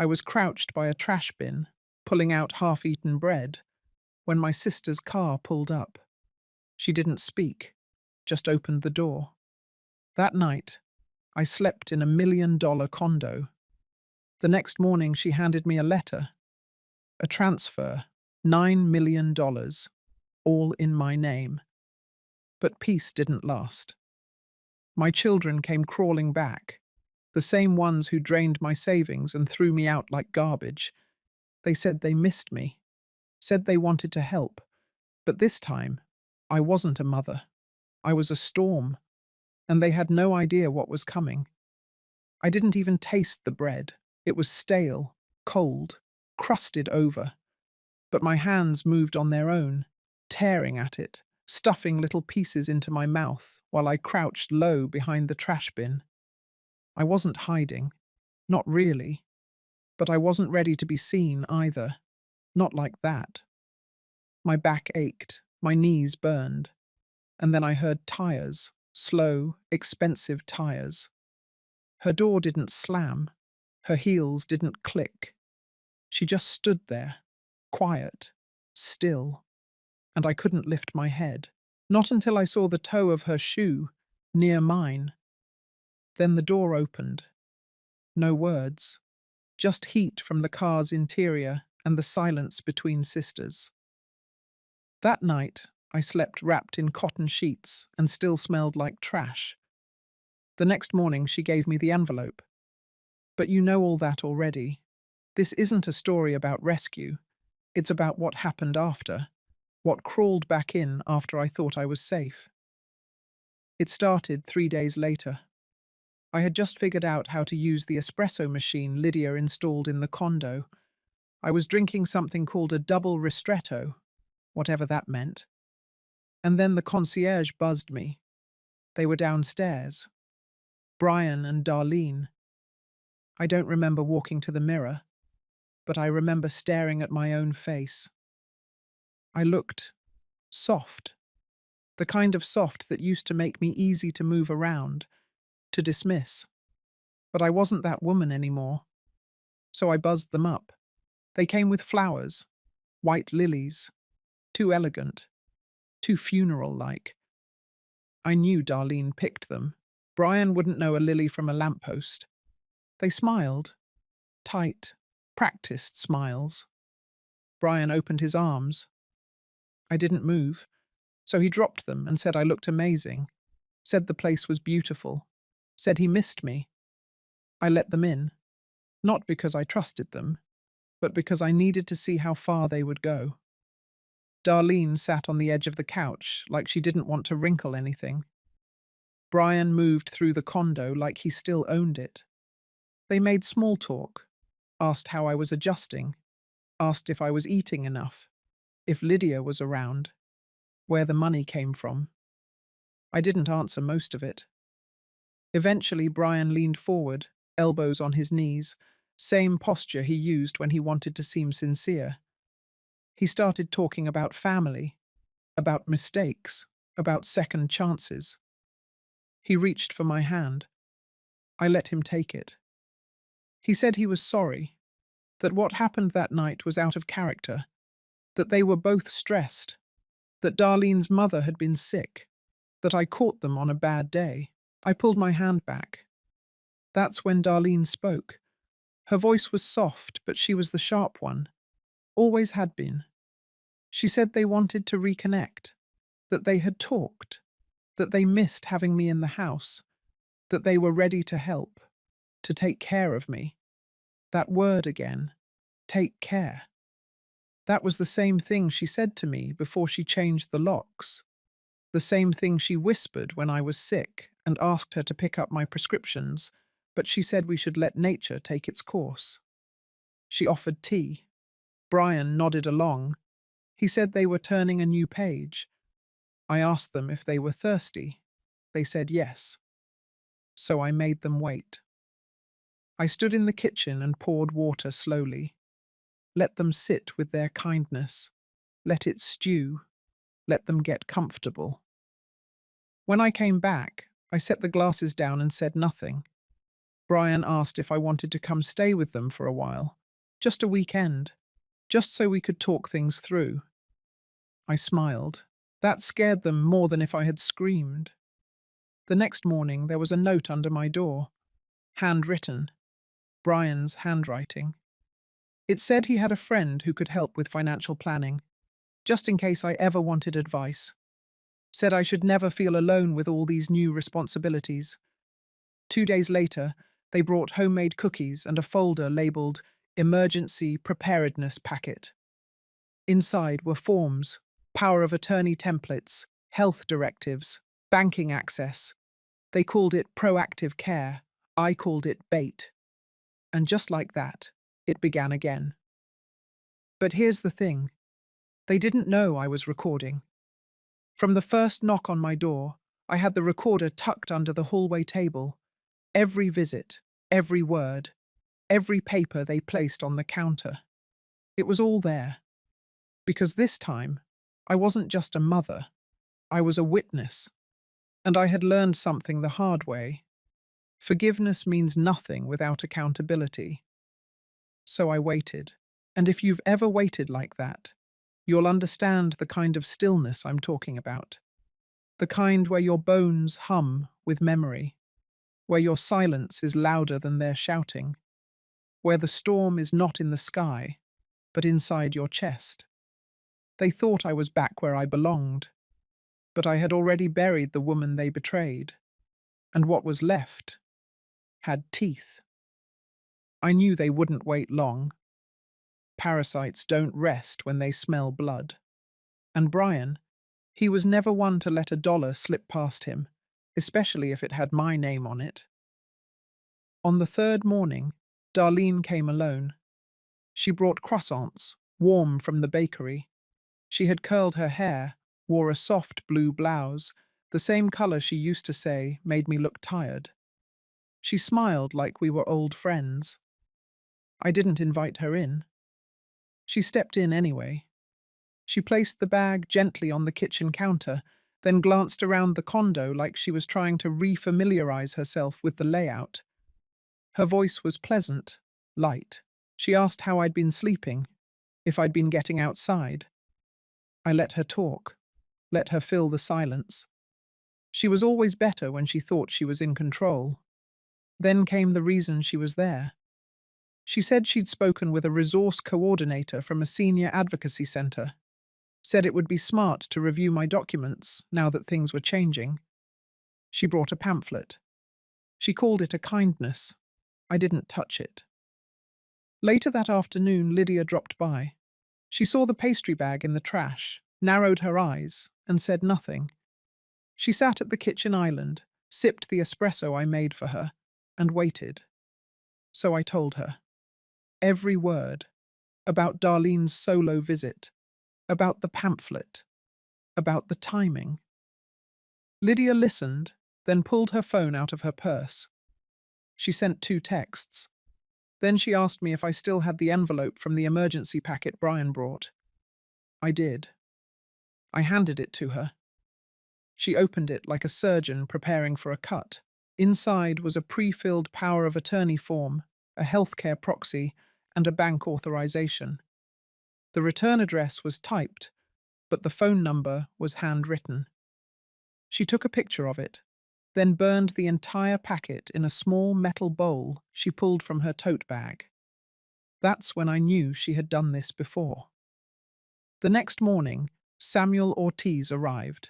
I was crouched by a trash bin, pulling out half-eaten bread, when my sister's car pulled up. She didn't speak, just opened the door. That night, I slept in a $1 million condo. The next morning, she handed me a letter, a transfer, $9 million, all in my name. But peace didn't last. My children came crawling back, the same ones who drained my savings and threw me out like garbage. They said they missed me, said they wanted to help. But this time, I wasn't a mother. I was a storm, and they had no idea what was coming. I didn't even taste the bread. It was stale, cold, crusted over. But my hands moved on their own, tearing at it, stuffing little pieces into my mouth while I crouched low behind the trash bin. I wasn't hiding. Not really. But I wasn't ready to be seen either. Not like that. My back ached, my knees burned, and then I heard tires, slow, expensive tires. Her door didn't slam, her heels didn't click. She just stood there, quiet, still, and I couldn't lift my head. Not until I saw the toe of her shoe, near mine. Then the door opened. No words, just heat from the car's interior and the silence between sisters. That night, I slept wrapped in cotton sheets and still smelled like trash. The next morning, she gave me the envelope. But you know all that already. This isn't a story about rescue. It's about what happened after, what crawled back in after I thought I was safe. It started 3 days later. I had just figured out how to use the espresso machine Lydia installed in the condo. I was drinking something called a double ristretto, whatever that meant. And then the concierge buzzed me. They were downstairs. Brian and Darlene. I don't remember walking to the mirror, but I remember staring at my own face. I looked soft, the kind of soft that used to make me easy to move around, to dismiss. But I wasn't that woman anymore. So I buzzed them up. They came with flowers, white lilies, too elegant, too funeral-like. I knew Darlene picked them. Brian wouldn't know a lily from a lamppost. They smiled, tight, practiced smiles. Brian opened his arms. I didn't move, so he dropped them and said I looked amazing, said the place was beautiful, said he missed me. I let them in, not because I trusted them, but because I needed to see how far they would go. Darlene sat on the edge of the couch like she didn't want to wrinkle anything. Brian moved through the condo like he still owned it. They made small talk, asked how I was adjusting, asked if I was eating enough, if Lydia was around, where the money came from. I didn't answer most of it. Eventually, Brian leaned forward, elbows on his knees, same posture he used when he wanted to seem sincere. He started talking about family, about mistakes, about second chances. He reached for my hand. I let him take it. He said he was sorry, that what happened that night was out of character, that they were both stressed, that Darlene's mother had been sick, that I caught them on a bad day. I pulled my hand back. That's when Darlene spoke. Her voice was soft, but she was the sharp one. Always had been. She said they wanted to reconnect, that they had talked, that they missed having me in the house, that they were ready to help, to take care of me. That word again, take care. That was the same thing she said to me before she changed the locks. The same thing she whispered when I was sick and asked her to pick up my prescriptions, but she said we should let nature take its course. She offered tea. Brian nodded along. He said they were turning a new page. I asked them if they were thirsty. They said yes. So I made them wait. I stood in the kitchen and poured water slowly. Let them sit with their kindness. Let it stew. Let them get comfortable. When I came back, I set the glasses down and said nothing. Brian asked if I wanted to come stay with them for a while. Just a weekend. Just so we could talk things through. I smiled. That scared them more than if I had screamed. The next morning, there was a note under my door. Handwritten. Brian's handwriting. It said he had a friend who could help with financial planning, just in case I ever wanted advice. Said I should never feel alone with all these new responsibilities. 2 days later, they brought homemade cookies and a folder labeled Emergency Preparedness Packet. Inside were forms, power of attorney templates, health directives, banking access. They called it proactive care. I called it bait. And just like that, it began again. But here's the thing. They didn't know I was recording. From the first knock on my door, I had the recorder tucked under the hallway table. Every visit, every word, every paper they placed on the counter. It was all there. Because this time, I wasn't just a mother. I was a witness. And I had learned something the hard way. Forgiveness means nothing without accountability. So I waited. And if you've ever waited like that, you'll understand the kind of stillness I'm talking about. The kind where your bones hum with memory, where your silence is louder than their shouting, where the storm is not in the sky, but inside your chest. They thought I was back where I belonged, but I had already buried the woman they betrayed, and what was left had teeth. I knew they wouldn't wait long. Parasites don't rest when they smell blood. And Brian, he was never one to let a dollar slip past him, especially if it had my name on it. On the third morning, Darlene came alone. She brought croissants, warm from the bakery. She had curled her hair, wore a soft blue blouse, the same color she used to say made me look tired. She smiled like we were old friends. I didn't invite her in. She stepped in anyway. She placed the bag gently on the kitchen counter, then glanced around the condo like she was trying to refamiliarize herself with the layout. Her voice was pleasant, light. She asked how I'd been sleeping, if I'd been getting outside. I let her talk, let her fill the silence. She was always better when she thought she was in control. Then came the reason she was there. She said she'd spoken with a resource coordinator from a senior advocacy center. Said it would be smart to review my documents now that things were changing. She brought a pamphlet. She called it a kindness. I didn't touch it. Later that afternoon, Lydia dropped by. She saw the pastry bag in the trash, narrowed her eyes, and said nothing. She sat at the kitchen island, sipped the espresso I made for her, and waited. So I told her. Every word. About Darlene's solo visit. About the pamphlet. About the timing. Lydia listened, then pulled her phone out of her purse. She sent 2 texts. Then she asked me if I still had the envelope from the emergency packet Brian brought. I did. I handed it to her. She opened it like a surgeon preparing for a cut. Inside was a pre-filled power of attorney form, a healthcare proxy, and a bank authorization. The return address was typed, but the phone number was handwritten. She took a picture of it, then burned the entire packet in a small metal bowl she pulled from her tote bag. That's when I knew she had done this before. The next morning, Samuel Ortiz arrived.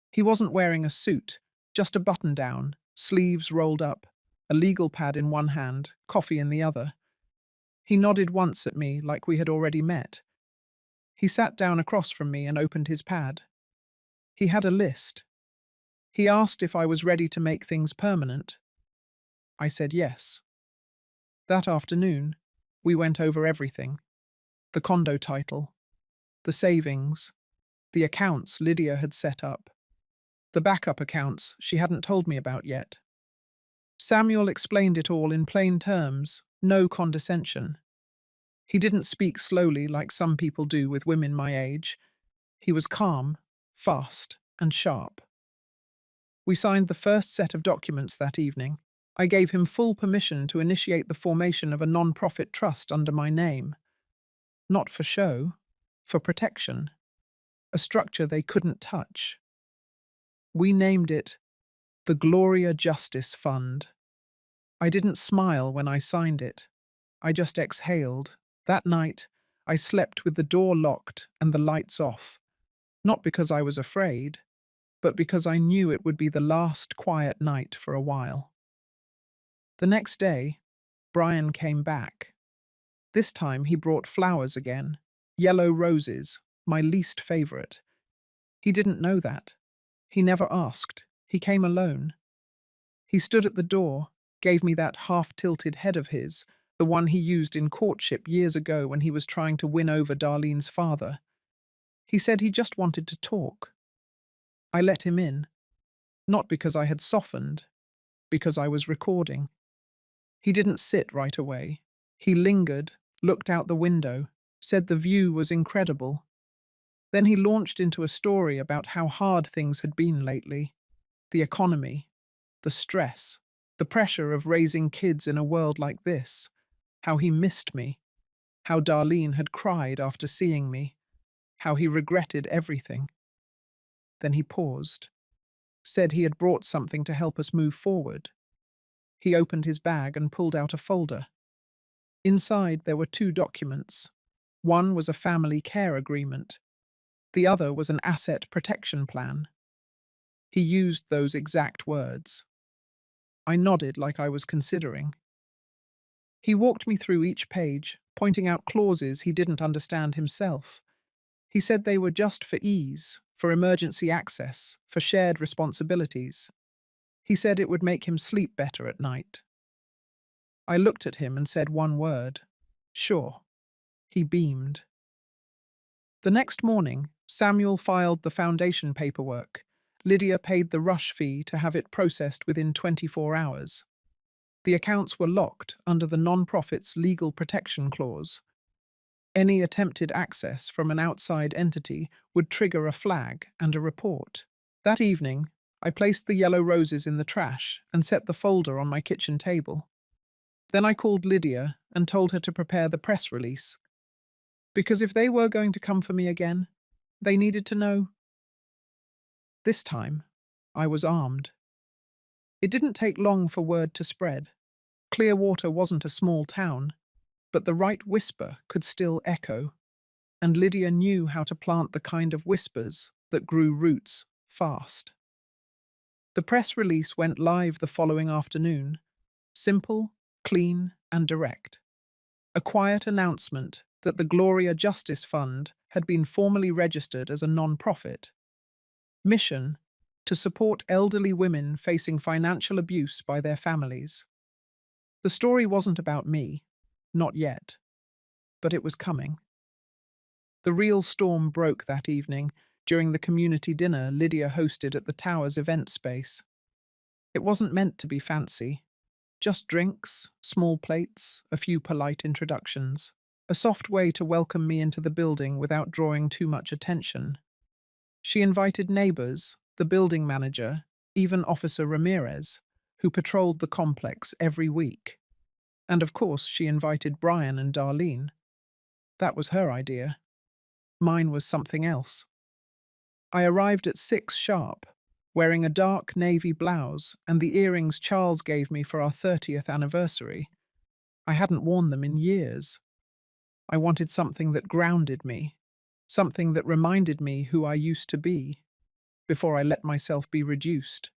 He wasn't wearing a suit, just a button-down, sleeves rolled up, a legal pad in one hand, coffee in the other. He nodded once at me like we had already met. He sat down across from me and opened his pad. He had a list. He asked if I was ready to make things permanent. I said yes. That afternoon, we went over everything. The condo title, the savings, the accounts Lydia had set up, the backup accounts she hadn't told me about yet. Samuel explained it all in plain terms, no condescension. He didn't speak slowly like some people do with women my age. He was calm, fast, and sharp. We signed the first set of documents that evening. I gave him full permission to initiate the formation of a non-profit trust under my name. Not for show, for protection. A structure they couldn't touch. We named it the Gloria Justice Fund. I didn't smile when I signed it. I just exhaled. That night, I slept with the door locked and the lights off. Not because I was afraid, but because I knew it would be the last quiet night for a while. The next day, Brian came back. This time he brought flowers again. Yellow roses, my least favorite. He didn't know that. He never asked. He came alone. He stood at the door, gave me that half-tilted head of his, the one he used in courtship years ago when he was trying to win over Darlene's father. He said he just wanted to talk. I let him in, not because I had softened, because I was recording. He didn't sit right away. He lingered, looked out the window, said the view was incredible. Then he launched into a story about how hard things had been lately. The economy, the stress, the pressure of raising kids in a world like this. How he missed me. How Darlene had cried after seeing me. How he regretted everything. Then he paused, said he had brought something to help us move forward. He opened his bag and pulled out a folder. Inside there were 2 documents. One was a family care agreement. The other was an asset protection plan. He used those exact words. I nodded like I was considering. He walked me through each page, pointing out clauses he didn't understand himself. He said they were just for ease, for emergency access, for shared responsibilities. He said it would make him sleep better at night. I looked at him and said one word. Sure. He beamed. The next morning, Samuel filed the foundation paperwork. Lydia paid the rush fee to have it processed within 24 hours. The accounts were locked under the non-profit's legal protection clause. Any attempted access from an outside entity would trigger a flag and a report. That evening, I placed the yellow roses in the trash and set the folder on my kitchen table. Then I called Lydia and told her to prepare the press release. Because if they were going to come for me again, they needed to know. This time, I was armed. It didn't take long for word to spread. Clearwater wasn't a small town, but the right whisper could still echo, and Lydia knew how to plant the kind of whispers that grew roots fast. The press release went live the following afternoon, simple, clean, and direct. A quiet announcement that the Gloria Justice Fund had been formally registered as a non-profit. Mission: to support elderly women facing financial abuse by their families. The story wasn't about me, not yet, but it was coming. The real storm broke that evening during the community dinner Lydia hosted at the tower's event space. It wasn't meant to be fancy. Just drinks, small plates, a few polite introductions. A soft way to welcome me into the building without drawing too much attention. She invited neighbors, the building manager, even Officer Ramirez, who patrolled the complex every week. And of course, she invited Brian and Darlene. That was her idea. Mine was something else. I arrived at 6 sharp, wearing a dark navy blouse and the earrings Charles gave me for our 30th anniversary. I hadn't worn them in years. I wanted something that grounded me, something that reminded me who I used to be, before I let myself be reduced.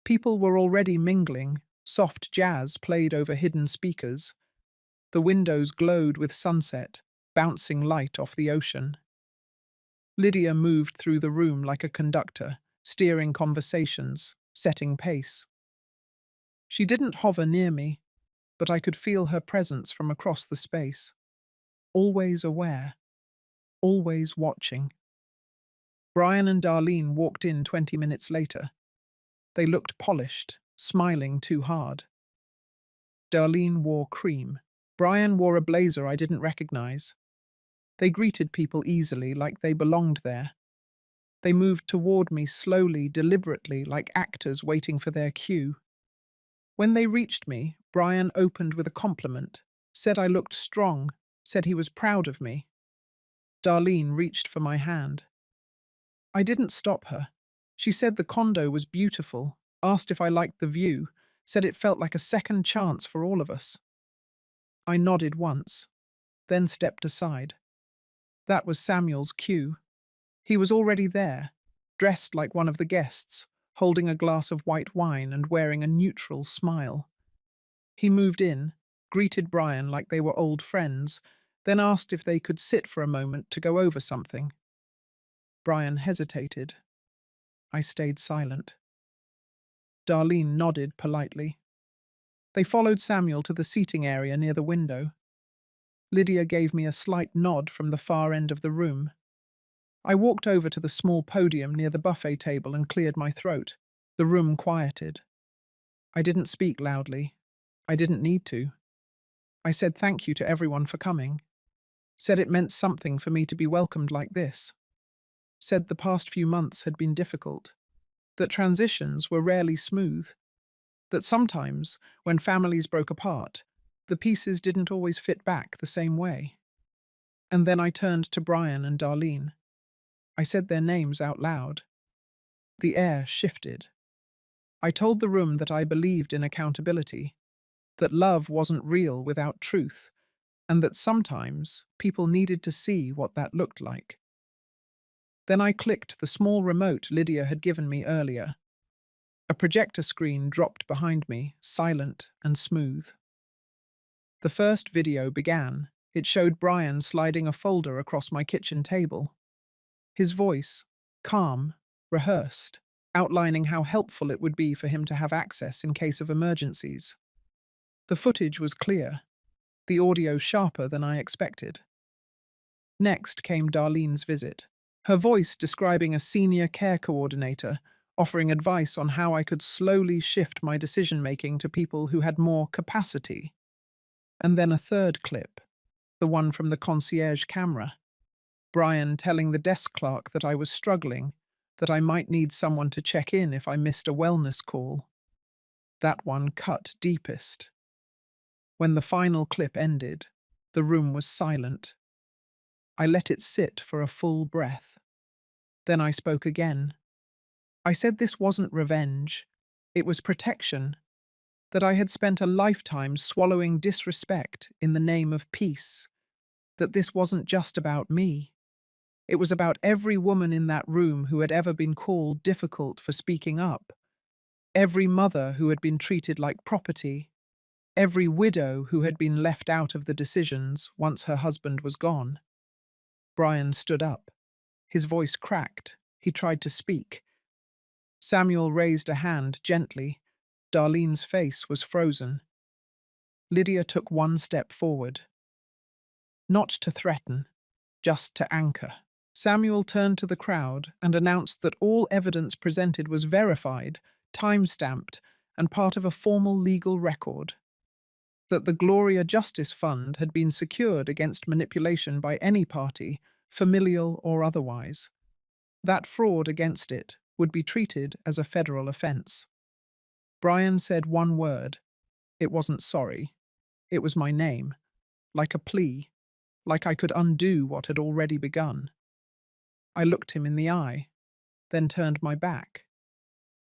People were already mingling, soft jazz played over hidden speakers. The windows glowed with sunset, bouncing light off the ocean. Lydia moved through the room like a conductor, steering conversations, setting pace. She didn't hover near me, but I could feel her presence from across the space. Always aware, always watching. Brian and Darlene walked in 20 minutes later. They looked polished, smiling too hard. Darlene wore cream. Brian wore a blazer I didn't recognize. They greeted people easily, like they belonged there. They moved toward me slowly, deliberately, like actors waiting for their cue. When they reached me, Brian opened with a compliment, said I looked strong, said he was proud of me. Darlene reached for my hand. I didn't stop her. She said the condo was beautiful, asked if I liked the view, said it felt like a second chance for all of us. I nodded once, then stepped aside. That was Samuel's cue. He was already there, dressed like one of the guests, holding a glass of white wine and wearing a neutral smile. He moved in, greeted Brian like they were old friends, then asked if they could sit for a moment to go over something. Brian hesitated. I stayed silent. Darlene nodded politely. They followed Samuel to the seating area near the window. Lydia gave me a slight nod from the far end of the room. I walked over to the small podium near the buffet table and cleared my throat. The room quieted. I didn't speak loudly. I didn't need to. I said thank you to everyone for coming. Said it meant something for me to be welcomed like this. Said the past few months had been difficult. That transitions were rarely smooth. That sometimes, when families broke apart, the pieces didn't always fit back the same way. And then I turned to Brian and Darlene. I said their names out loud. The air shifted. I told the room that I believed in accountability, that love wasn't real without truth, and that sometimes people needed to see what that looked like. Then I clicked the small remote Lydia had given me earlier. A projector screen dropped behind me, silent and smooth. The first video began. It showed Brian sliding a folder across my kitchen table. His voice, calm, rehearsed, outlining how helpful it would be for him to have access in case of emergencies. The footage was clear, the audio sharper than I expected. Next came Darlene's visit, her voice describing a senior care coordinator, offering advice on how I could slowly shift my decision-making to people who had more capacity. And then a third clip, the one from the concierge camera. Brian telling the desk clerk that I was struggling, that I might need someone to check in if I missed a wellness call. That one cut deepest. When the final clip ended, the room was silent. I let it sit for a full breath. Then I spoke again. I said this wasn't revenge, it was protection, that I had spent a lifetime swallowing disrespect in the name of peace, that this wasn't just about me. It was about every woman in that room who had ever been called difficult for speaking up, every mother who had been treated like property, every widow who had been left out of the decisions once her husband was gone. Brian stood up. His voice cracked. He tried to speak. Samuel raised a hand gently. Darlene's face was frozen. Lydia took one step forward. Not to threaten, just to anchor. Samuel turned to the crowd and announced that all evidence presented was verified, time-stamped, and part of a formal legal record. That the Gloria Justice Fund had been secured against manipulation by any party, familial or otherwise. That fraud against it would be treated as a federal offense. Brian said one word. It wasn't sorry. It was my name, like a plea, like I could undo what had already begun. I looked him in the eye, then turned my back.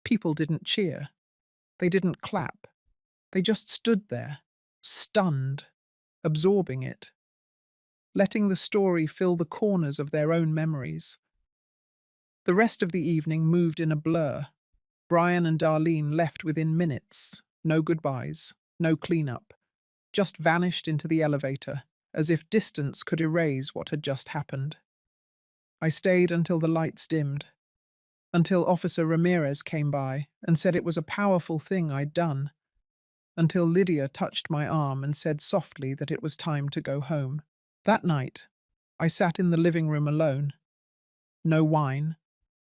People didn't cheer. They didn't clap. They just stood there, stunned, absorbing it, letting the story fill the corners of their own memories. The rest of the evening moved in a blur. Brian and Darlene left within minutes. No goodbyes, no cleanup. Just vanished into the elevator, as if distance could erase what had just happened. I stayed until the lights dimmed, until Officer Ramirez came by and said it was a powerful thing I'd done, until Lydia touched my arm and said softly that it was time to go home. That night, I sat in the living room alone. No wine,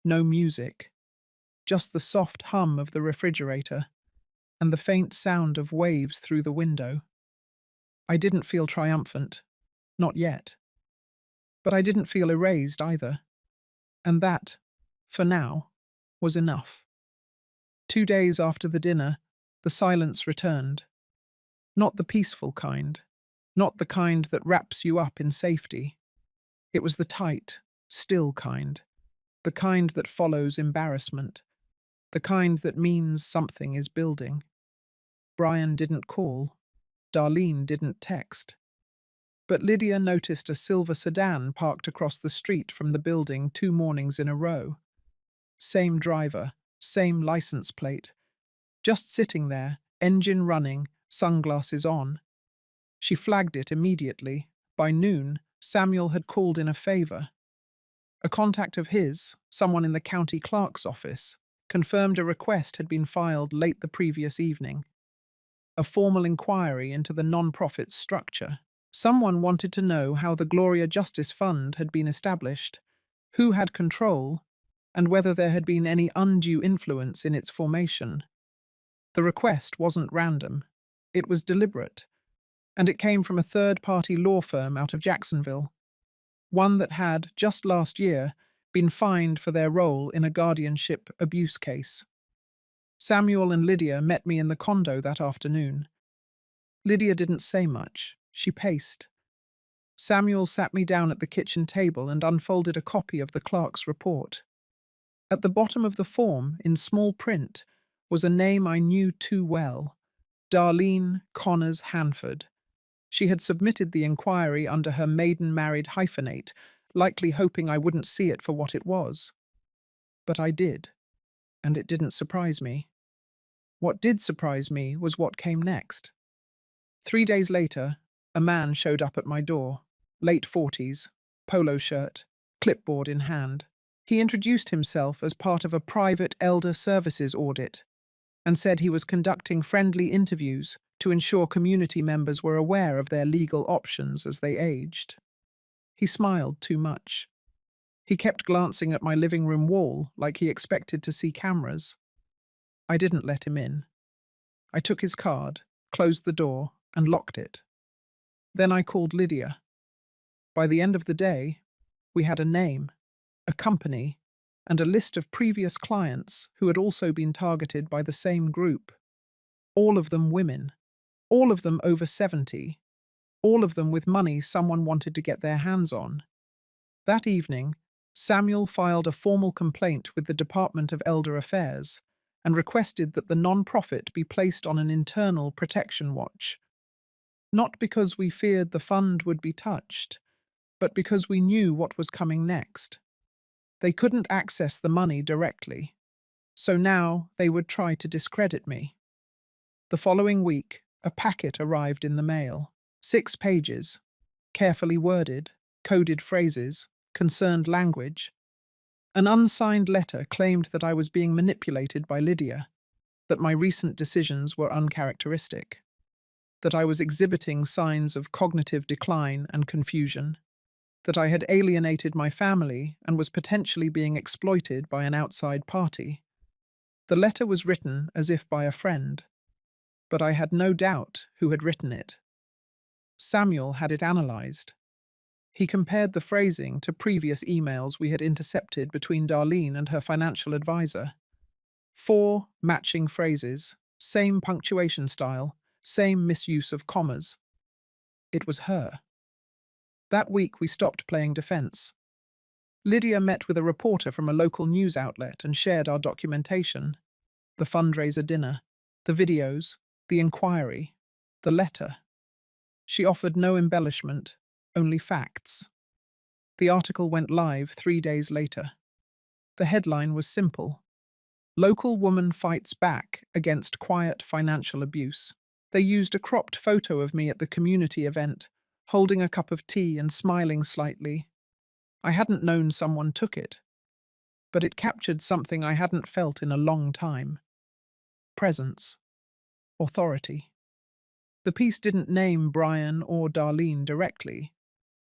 no music, just the soft hum of the refrigerator and the faint sound of waves through the window. I didn't feel triumphant, not yet. But I didn't feel erased either. And that, for now, was enough. 2 days after the dinner, The silence returned. Not the peaceful kind. Not the kind that wraps you up in safety. It was the tight, still kind. The kind that follows embarrassment. The kind that means something is building. Brian didn't call. Darlene didn't text. But Lydia noticed a silver sedan parked across the street from the building 2 mornings in a row. Same driver, same license plate. Just sitting there, engine running, sunglasses on. She flagged it immediately. By noon, Samuel had called in a favor. A contact of his, someone in the county clerk's office, confirmed a request had been filed late the previous evening. A formal inquiry into the non-profit structure. Someone wanted to know how the Gloria Justice Fund had been established, who had control, and whether there had been any undue influence in its formation. The request wasn't random. It was deliberate, and it came from a third-party law firm out of Jacksonville, one that had, just last year, been fined for their role in a guardianship abuse case. Samuel and Lydia met me in the condo that afternoon. Lydia didn't say much. She paced. Samuel sat me down at the kitchen table and unfolded a copy of the clerk's report. At the bottom of the form, in small print, was a name I knew too well, Darlene Connors Hanford. She had submitted the inquiry under her maiden married hyphenate, likely hoping I wouldn't see it for what it was. But I did, and it didn't surprise me. What did surprise me was what came next. 3 days later, a man showed up at my door, late 40s, polo shirt, clipboard in hand. He introduced himself as part of a private elder services audit and said he was conducting friendly interviews to ensure community members were aware of their legal options as they aged. He smiled too much. He kept glancing at my living room wall like he expected to see cameras. I didn't let him in. I took his card, closed the door, and locked it. Then I called Lydia. By the end of the day, we had a name, a company, and a list of previous clients who had also been targeted by the same group. All of them women. All of them over 70. All of them with money someone wanted to get their hands on. That evening, Samuel filed a formal complaint with the Department of Elder Affairs and requested that the non-profit be placed on an internal protection watch. Not because we feared the fund would be touched, but because we knew what was coming next. They couldn't access the money directly, so now they would try to discredit me. The following week, a packet arrived in the mail. 6 pages, carefully worded, coded phrases, concerned language. An unsigned letter claimed that I was being manipulated by Lydia, that my recent decisions were uncharacteristic, that I was exhibiting signs of cognitive decline and confusion, that I had alienated my family and was potentially being exploited by an outside party. The letter was written as if by a friend, but I had no doubt who had written it. Samuel had it analyzed. He compared the phrasing to previous emails we had intercepted between Darlene and her financial advisor. 4 matching phrases, same punctuation style, same misuse of commas. It was her. That week we stopped playing defense. Lydia met with a reporter from a local news outlet and shared our documentation. The fundraiser dinner, the videos, the inquiry, the letter. She offered no embellishment, only facts. The article went live 3 days later. The headline was simple. Local woman fights back against quiet financial abuse. They used a cropped photo of me at the community event, holding a cup of tea and smiling slightly. I hadn't known someone took it, but it captured something I hadn't felt in a long time. Presence. Authority. The piece didn't name Brian or Darlene directly,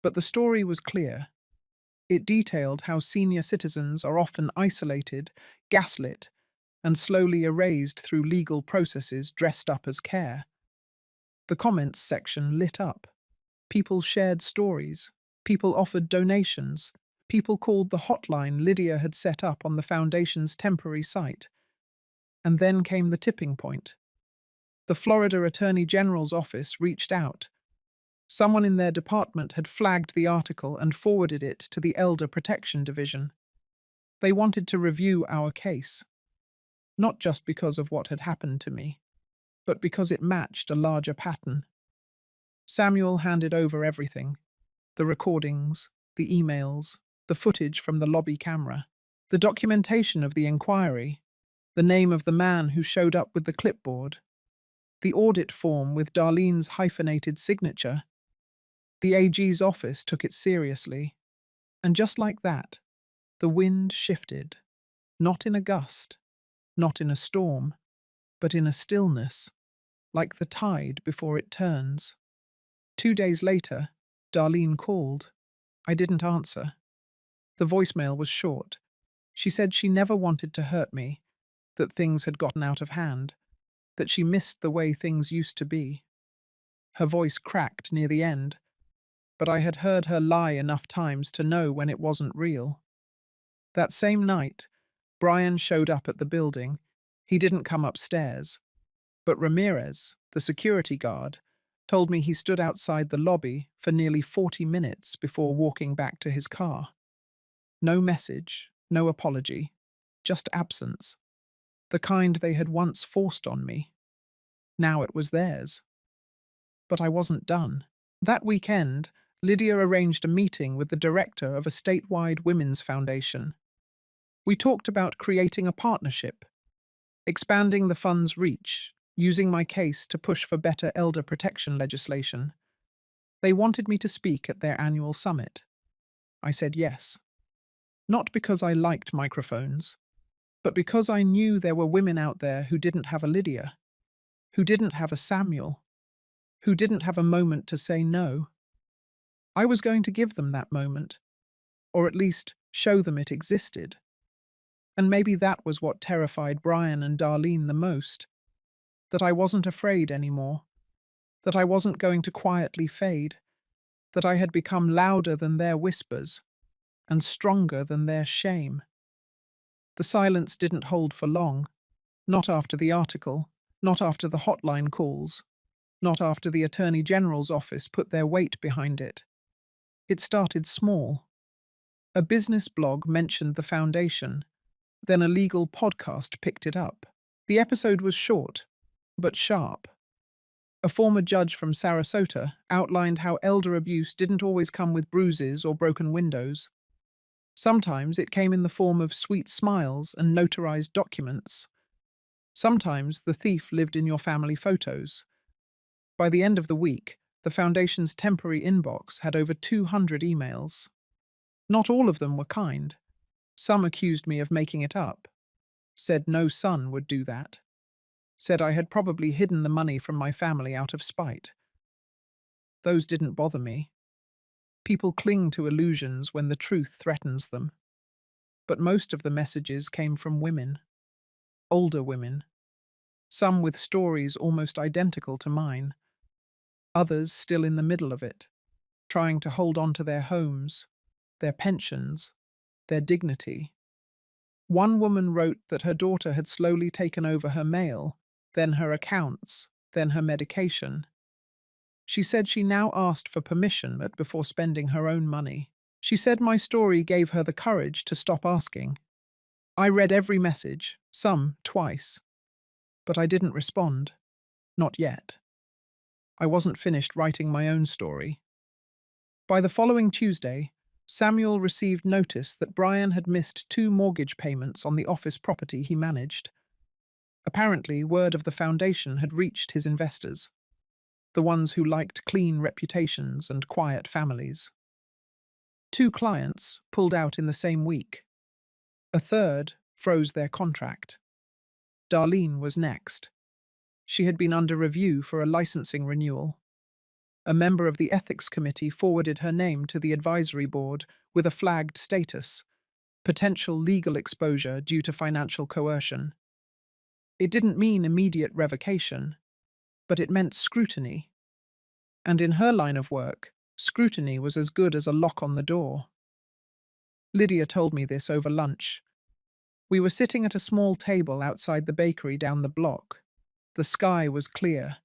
but the story was clear. It detailed how senior citizens are often isolated, gaslit, and slowly erased through legal processes dressed up as care. The comments section lit up. People shared stories. People offered donations. People called the hotline Lydia had set up on the foundation's temporary site. And then came the tipping point. The Florida Attorney General's office reached out. Someone in their department had flagged the article and forwarded it to the Elder Protection Division. They wanted to review our case, not just because of what had happened to me, but because it matched a larger pattern. Samuel handed over everything: the recordings, the emails, the footage from the lobby camera, the documentation of the inquiry, the name of the man who showed up with the clipboard, the audit form with Darlene's hyphenated signature. The AG's office took it seriously, and just like that, the wind shifted, not in a gust, not in a storm, but in a stillness, like the tide before it turns. 2 days later, Darlene called. I didn't answer. The voicemail was short. She said she never wanted to hurt me, that things had gotten out of hand, that she missed the way things used to be. Her voice cracked near the end, but I had heard her lie enough times to know when it wasn't real. That same night, Brian showed up at the building. He didn't come upstairs, but Ramirez, the security guard, told me he stood outside the lobby for nearly 40 minutes before walking back to his car. No message, no apology, just absence. The kind they had once forced on me. Now it was theirs. But I wasn't done. That weekend, Lydia arranged a meeting with the director of a statewide women's foundation. We talked about creating a partnership, expanding the fund's reach, using my case to push for better elder protection legislation. They wanted me to speak at their annual summit. I said yes. Not because I liked microphones, but because I knew there were women out there who didn't have a Lydia, who didn't have a Samuel, who didn't have a moment to say no. I was going to give them that moment, or at least show them it existed. And maybe that was what terrified Brian and Darlene the most, that I wasn't afraid anymore, that I wasn't going to quietly fade, that I had become louder than their whispers and stronger than their shame. The silence didn't hold for long, not after the article, not after the hotline calls, not after the Attorney General's office put their weight behind it. It started small. A business blog mentioned the foundation, then a legal podcast picked it up. The episode was short, but sharp. A former judge from Sarasota outlined how elder abuse didn't always come with bruises or broken windows. Sometimes it came in the form of sweet smiles and notarized documents. Sometimes the thief lived in your family photos. By the end of the week, the foundation's temporary inbox had over 200 emails. Not all of them were kind. Some accused me of making it up, said no son would do that, said I had probably hidden the money from my family out of spite. Those didn't bother me. People cling to illusions when the truth threatens them. But most of the messages came from women, older women, some with stories almost identical to mine, others still in the middle of it, trying to hold on to their homes, their pensions, their dignity. One woman wrote that her daughter had slowly taken over her mail, then her accounts, then her medication. She said she now asked for permission before spending her own money. She said my story gave her the courage to stop asking. I read every message, some twice, but I didn't respond. Not yet. I wasn't finished writing my own story. By the following Tuesday, Samuel received notice that Brian had missed 2 mortgage payments on the office property he managed. Apparently, word of the foundation had reached his investors, the ones who liked clean reputations and quiet families. 2 clients pulled out in the same week. A third froze their contract. Darlene was next. She had been under review for a licensing renewal. A member of the ethics committee forwarded her name to the advisory board with a flagged status: potential legal exposure due to financial coercion. It didn't mean immediate revocation, but it meant scrutiny. And in her line of work, scrutiny was as good as a lock on the door. Lydia told me this over lunch. We were sitting at a small table outside the bakery down the block. The sky was clear,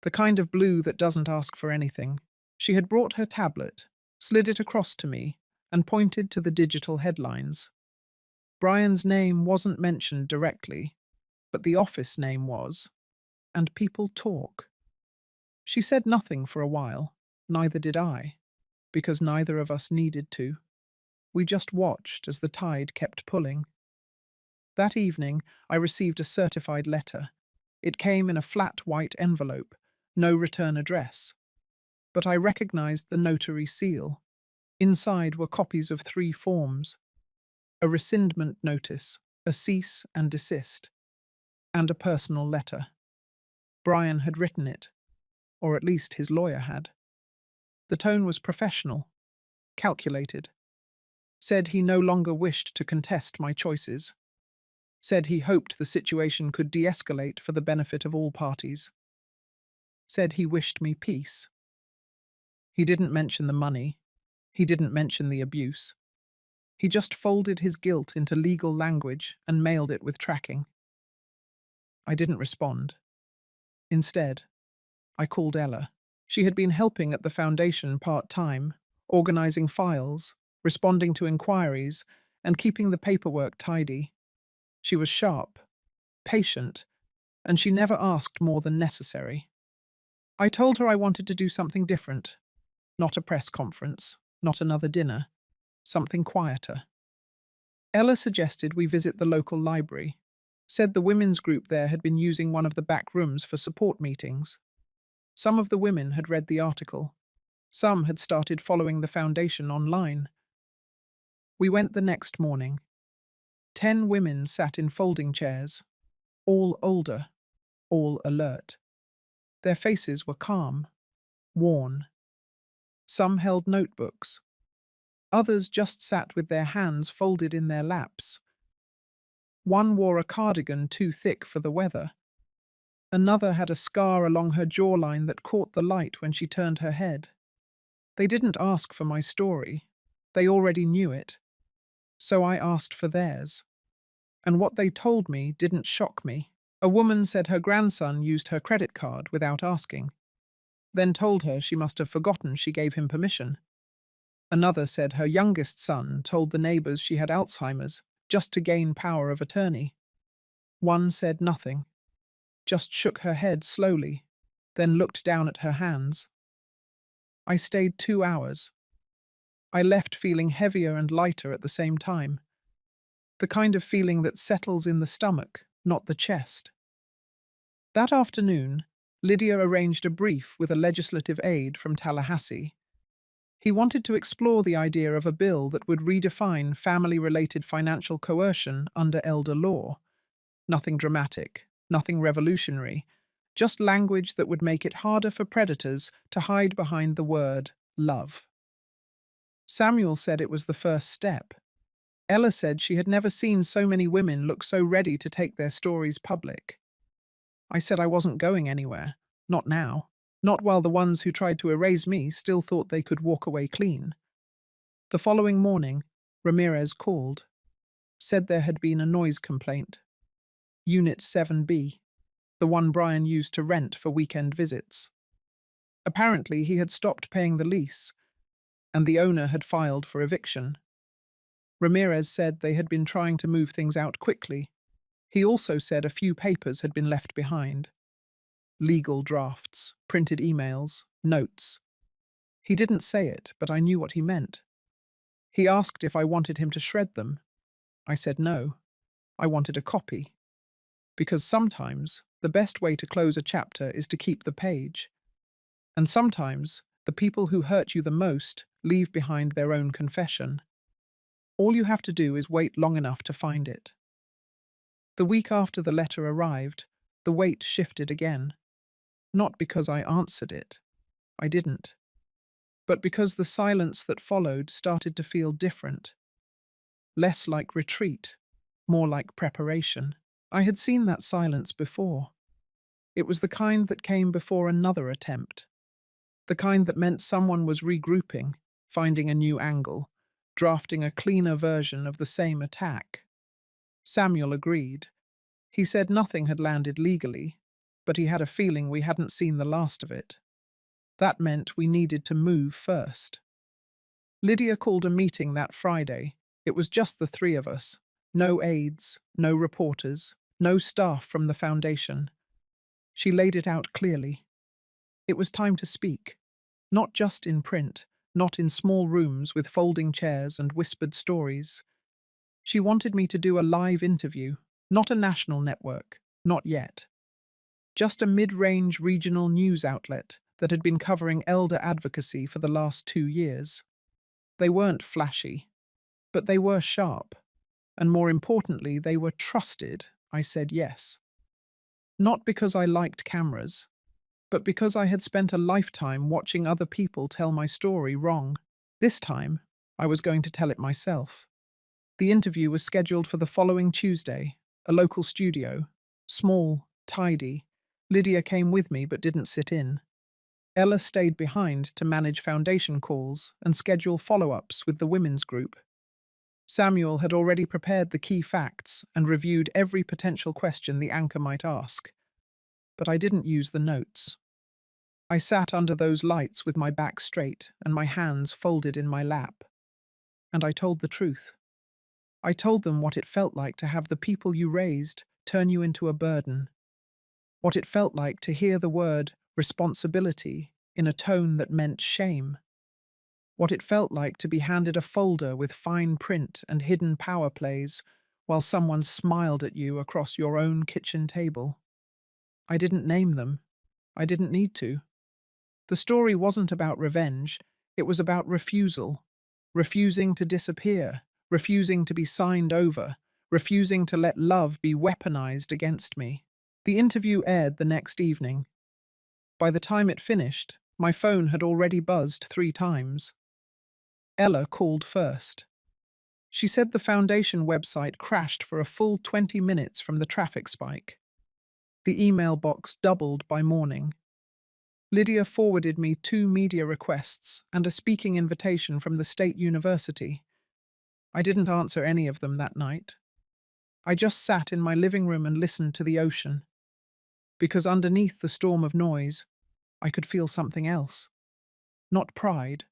the kind of blue that doesn't ask for anything. She had brought her tablet, slid it across to me, and pointed to the digital headlines. Brian's name wasn't mentioned directly, but the office name was, and people talk. She said nothing for a while, neither did I, because neither of us needed to. We just watched as the tide kept pulling. That evening, I received a certified letter. It came in a flat white envelope, no return address. But I recognized the notary seal. Inside were copies of 3 forms: a rescindment notice, a cease and desist, and a personal letter. Brian had written it, or at least his lawyer had. The tone was professional, calculated. Said he no longer wished to contest my choices. Said he hoped the situation could de-escalate for the benefit of all parties. Said he wished me peace. He didn't mention the money. He didn't mention the abuse. He just folded his guilt into legal language and mailed it with tracking. I didn't respond. Instead, I called Ella. She had been helping at the foundation part-time, organizing files, responding to inquiries, and keeping the paperwork tidy. She was sharp, patient, and she never asked more than necessary. I told her I wanted to do something different. Not a press conference, not another dinner, something quieter. Ella suggested we visit the local library, said the women's group there had been using one of the back rooms for support meetings. Some of the women had read the article. Some had started following the foundation online. We went the next morning. 10 women sat in folding chairs, all older, all alert. Their faces were calm, worn. Some held notebooks. Others just sat with their hands folded in their laps. One wore a cardigan too thick for the weather. Another had a scar along her jawline that caught the light when she turned her head. They didn't ask for my story. They already knew it. So I asked for theirs. And what they told me didn't shock me. A woman said her grandson used her credit card without asking, then told her she must have forgotten she gave him permission. Another said her youngest son told the neighbors she had Alzheimer's just to gain power of attorney. One said nothing, just shook her head slowly, then looked down at her hands. I stayed 2 hours. I left feeling heavier and lighter at the same time. The kind of feeling that settles in the stomach, not the chest. That afternoon, Lydia arranged a brief with a legislative aide from Tallahassee. He wanted to explore the idea of a bill that would redefine family-related financial coercion under elder law. Nothing dramatic, nothing revolutionary, just language that would make it harder for predators to hide behind the word love. Samuel said it was the first step. Ella said she had never seen so many women look so ready to take their stories public. I said I wasn't going anywhere. Not now. Not while the ones who tried to erase me still thought they could walk away clean. The following morning, Ramirez called. Said there had been a noise complaint. Unit 7B, the one Brian used to rent for weekend visits. Apparently he had stopped paying the lease, and the owner had filed for eviction. Ramirez said they had been trying to move things out quickly. He also said a few papers had been left behind. Legal drafts, printed emails, notes. He didn't say it, but I knew what he meant. He asked if I wanted him to shred them. I said no. I wanted a copy. Because sometimes the best way to close a chapter is to keep the page. And sometimes the people who hurt you the most leave behind their own confession. All you have to do is wait long enough to find it. The week after the letter arrived, the weight shifted again. Not because I answered it. I didn't. But because the silence that followed started to feel different. Less like retreat, more like preparation. I had seen that silence before. It was the kind that came before another attempt. The kind that meant someone was regrouping, finding a new angle, drafting a cleaner version of the same attack. Samuel agreed. He said nothing had landed legally, but he had a feeling we hadn't seen the last of it. That meant we needed to move first. Lydia called a meeting that Friday. It was just the three of us. No aides, no reporters, no staff from the foundation. She laid it out clearly. It was time to speak. Not just in print, not in small rooms with folding chairs and whispered stories. She wanted me to do a live interview, not a national network, not yet. Just a mid-range regional news outlet that had been covering elder advocacy for the last 2 years. They weren't flashy, but they were sharp. And more importantly, they were trusted. I said yes. Not because I liked cameras, but because I had spent a lifetime watching other people tell my story wrong. This time, I was going to tell it myself. The interview was scheduled for the following Tuesday, a local studio. Small, tidy. Lydia came with me but didn't sit in. Ella stayed behind to manage foundation calls and schedule follow-ups with the women's group. Samuel had already prepared the key facts and reviewed every potential question the anchor might ask. But I didn't use the notes. I sat under those lights with my back straight and my hands folded in my lap. And I told the truth. I told them what it felt like to have the people you raised turn you into a burden. What it felt like to hear the word responsibility in a tone that meant shame. What it felt like to be handed a folder with fine print and hidden power plays while someone smiled at you across your own kitchen table. I didn't name them. I didn't need to. The story wasn't about revenge, it was about refusal. Refusing to disappear, refusing to be signed over, refusing to let love be weaponized against me. The interview aired the next evening. By the time it finished, my phone had already buzzed 3 times. Ella called first. She said the foundation website crashed for a full 20 minutes from the traffic spike. The email box doubled by morning. Lydia forwarded me 2 media requests and a speaking invitation from the state university. I didn't answer any of them that night. I just sat in my living room and listened to the ocean. Because underneath the storm of noise, I could feel something else. Not pride,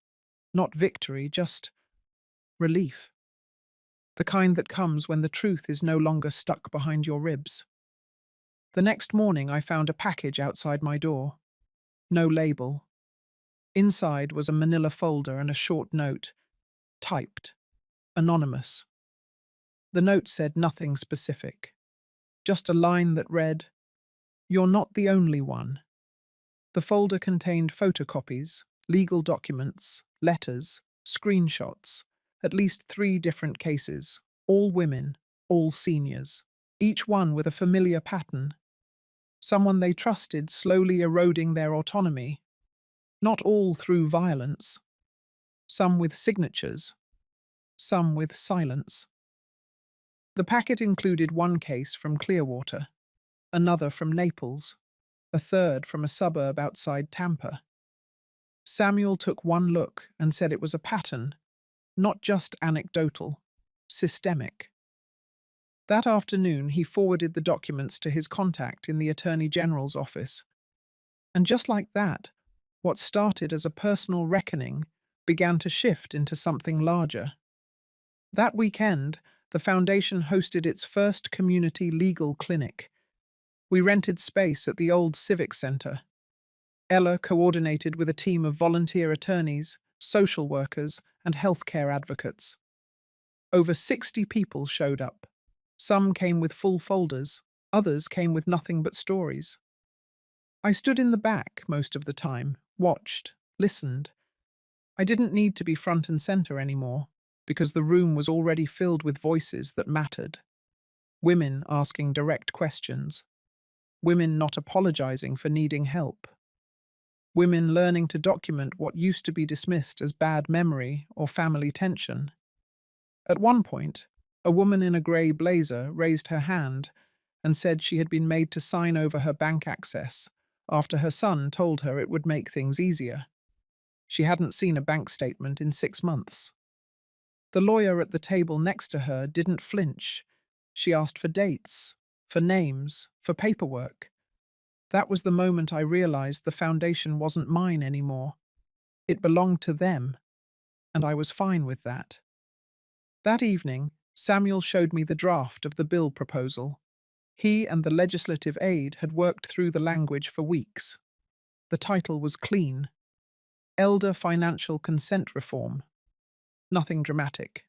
not victory, just relief. The kind that comes when the truth is no longer stuck behind your ribs. The next morning I found a package outside my door. No label. Inside was a manila folder and a short note, typed, anonymous. The note said nothing specific, just a line that read, "You're not the only one." The folder contained photocopies, legal documents, letters, screenshots, at least 3 different cases, all women, all seniors, each one with a familiar pattern. Someone they trusted slowly eroding their autonomy, not all through violence. Some with signatures, some with silence. The packet included 1 case from Clearwater, another from Naples, a third from a suburb outside Tampa. Samuel took 1 look and said it was a pattern, not just anecdotal, systemic. That afternoon, he forwarded the documents to his contact in the Attorney General's office. And just like that, what started as a personal reckoning began to shift into something larger. That weekend, the foundation hosted its first community legal clinic. We rented space at the old Civic Center. Ella coordinated with a team of volunteer attorneys, social workers, and healthcare advocates. Over 60 people showed up. Some came with full folders, others came with nothing but stories. I stood in the back most of the time, watched, listened. I didn't need to be front and center anymore, because the room was already filled with voices that mattered. Women asking direct questions. Women not apologizing for needing help. Women learning to document what used to be dismissed as bad memory or family tension. At one point, a woman in a grey blazer raised her hand and said she had been made to sign over her bank access after her son told her it would make things easier. She hadn't seen a bank statement in 6 months. The lawyer at the table next to her didn't flinch. She asked for dates, for names, for paperwork. That was the moment I realized the foundation wasn't mine anymore. It belonged to them, and I was fine with that. That evening, Samuel showed me the draft of the bill proposal. He and the legislative aide had worked through the language for weeks. The title was clean: Elder Financial Consent Reform. Nothing dramatic,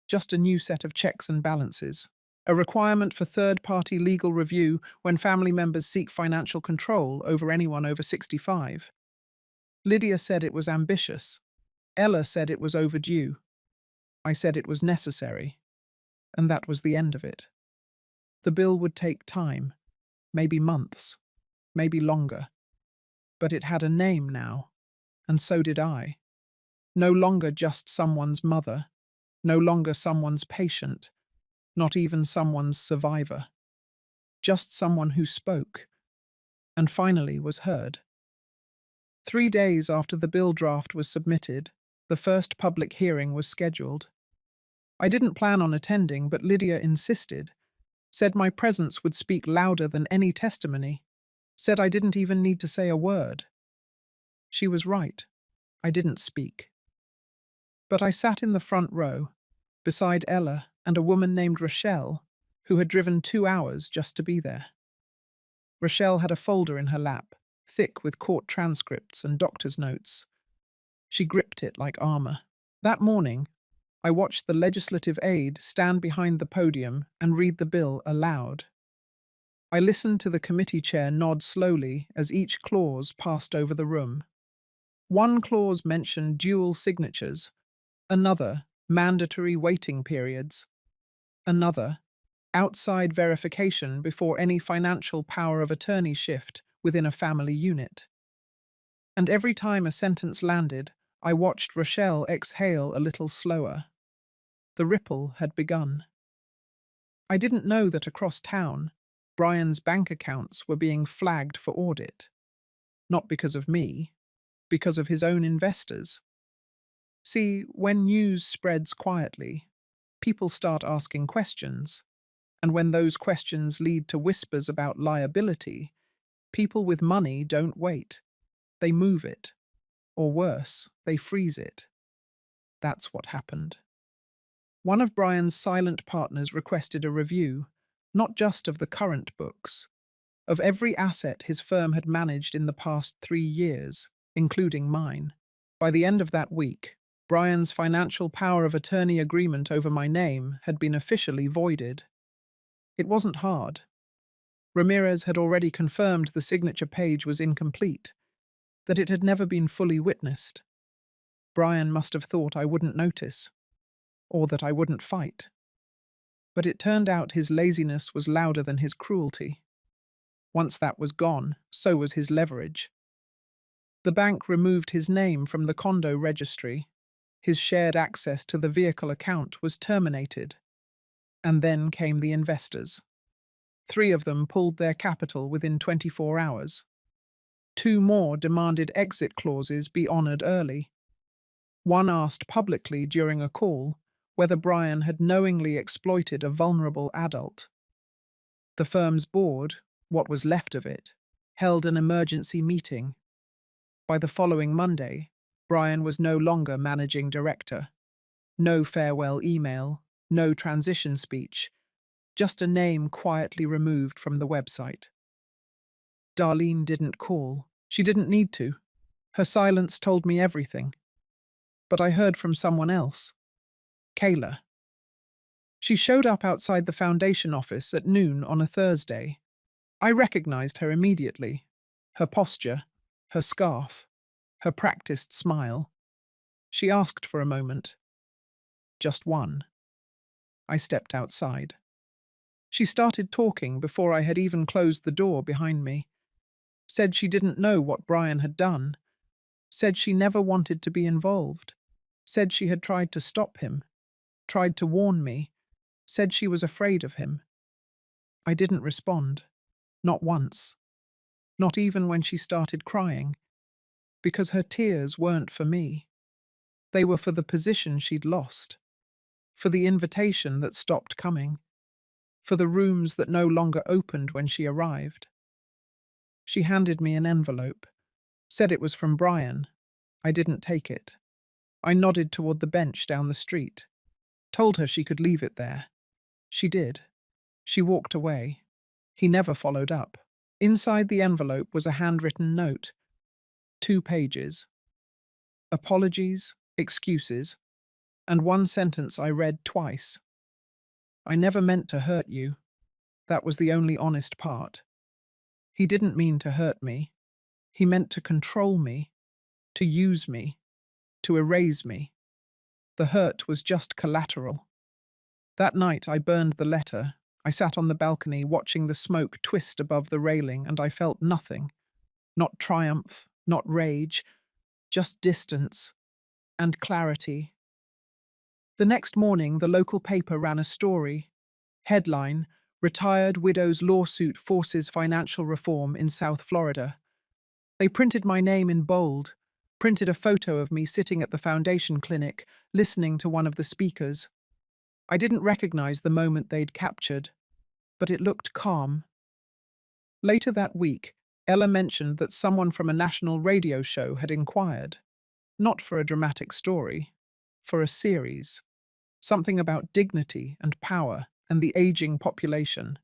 just a new set of checks and balances. A requirement for third-party legal review when family members seek financial control over anyone over 65. Lydia said it was ambitious. Ella said it was overdue. I said it was necessary. And that was the end of it. The bill would take time, maybe months, maybe longer. But it had a name now, and so did I. No longer just someone's mother, no longer someone's patient, not even someone's survivor. Just someone who spoke, and finally was heard. 3 days after the bill draft was submitted, the first public hearing was scheduled. I didn't plan on attending, but Lydia insisted, said my presence would speak louder than any testimony, said I didn't even need to say a word. She was right. I didn't speak. But I sat in the front row, beside Ella and a woman named Rochelle, who had driven 2 hours just to be there. Rochelle had a folder in her lap, thick with court transcripts and doctor's notes. She gripped it like armor. That morning, I watched the legislative aide stand behind the podium and read the bill aloud. I listened to the committee chair nod slowly as each clause passed over the room. One clause mentioned dual signatures, another, mandatory waiting periods, another, outside verification before any financial power of attorney shift within a family unit. And every time a sentence landed, I watched Rochelle exhale a little slower. The ripple had begun. I didn't know that across town, Brian's bank accounts were being flagged for audit. Not because of me, because of his own investors. See, when news spreads quietly, people start asking questions. And when those questions lead to whispers about liability, people with money don't wait. They move it. Or worse, they freeze it. That's what happened. One of Brian's silent partners requested a review, not just of the current books, of every asset his firm had managed in the past 3 years, including mine. By the end of that week, Brian's financial power of attorney agreement over my name had been officially voided. It wasn't hard. Ramirez had already confirmed the signature page was incomplete, that it had never been fully witnessed. Brian must have thought I wouldn't notice, or that I wouldn't fight. But it turned out his laziness was louder than his cruelty. Once that was gone, so was his leverage. The bank removed his name from the condo registry. His shared access to the vehicle account was terminated. And then came the investors. 3 of them pulled their capital within 24 hours. 2 more demanded exit clauses be honored early. One asked publicly during a call whether Brian had knowingly exploited a vulnerable adult. The firm's board, what was left of it, held an emergency meeting. By the following Monday, Brian was no longer managing director. No farewell email, no transition speech, just a name quietly removed from the website. Darlene didn't call. She didn't need to. Her silence told me everything. But I heard from someone else. Kayla. She showed up outside the foundation office at noon on a Thursday. I recognized her immediately. Her posture, her scarf, her practiced smile. She asked for a moment. Just one. I stepped outside. She started talking before I had even closed the door behind me. Said she didn't know what Brian had done. Said she never wanted to be involved. Said she had tried to stop him. Tried to warn me. Said she was afraid of him. I didn't respond. Not once. Not even when she started crying. Because her tears weren't for me. They were for the position she'd lost. For the invitation that stopped coming. For the rooms that no longer opened when she arrived. She handed me an envelope, said it was from Brian. I didn't take it. I nodded toward the bench down the street, told her she could leave it there. She did. She walked away. He never followed up. Inside the envelope was a handwritten note, 2 pages. Apologies, excuses, and one sentence I read twice. I never meant to hurt you. That was the only honest part. He didn't mean to hurt me. He meant to control me, to use me, to erase me. The hurt was just collateral. That night I burned the letter. I sat on the balcony watching the smoke twist above the railing, and I felt nothing. Not triumph, not rage, just distance and clarity. The next morning, the local paper ran a story. Headline: Retired Widow's Lawsuit Forces Financial Reform in South Florida. They printed my name in bold, printed a photo of me sitting at the foundation clinic, listening to one of the speakers. I didn't recognize the moment they'd captured, but it looked calm. Later that week, Ella mentioned that someone from a national radio show had inquired. Not for a dramatic story, for a series. Something about dignity and power and the aging population.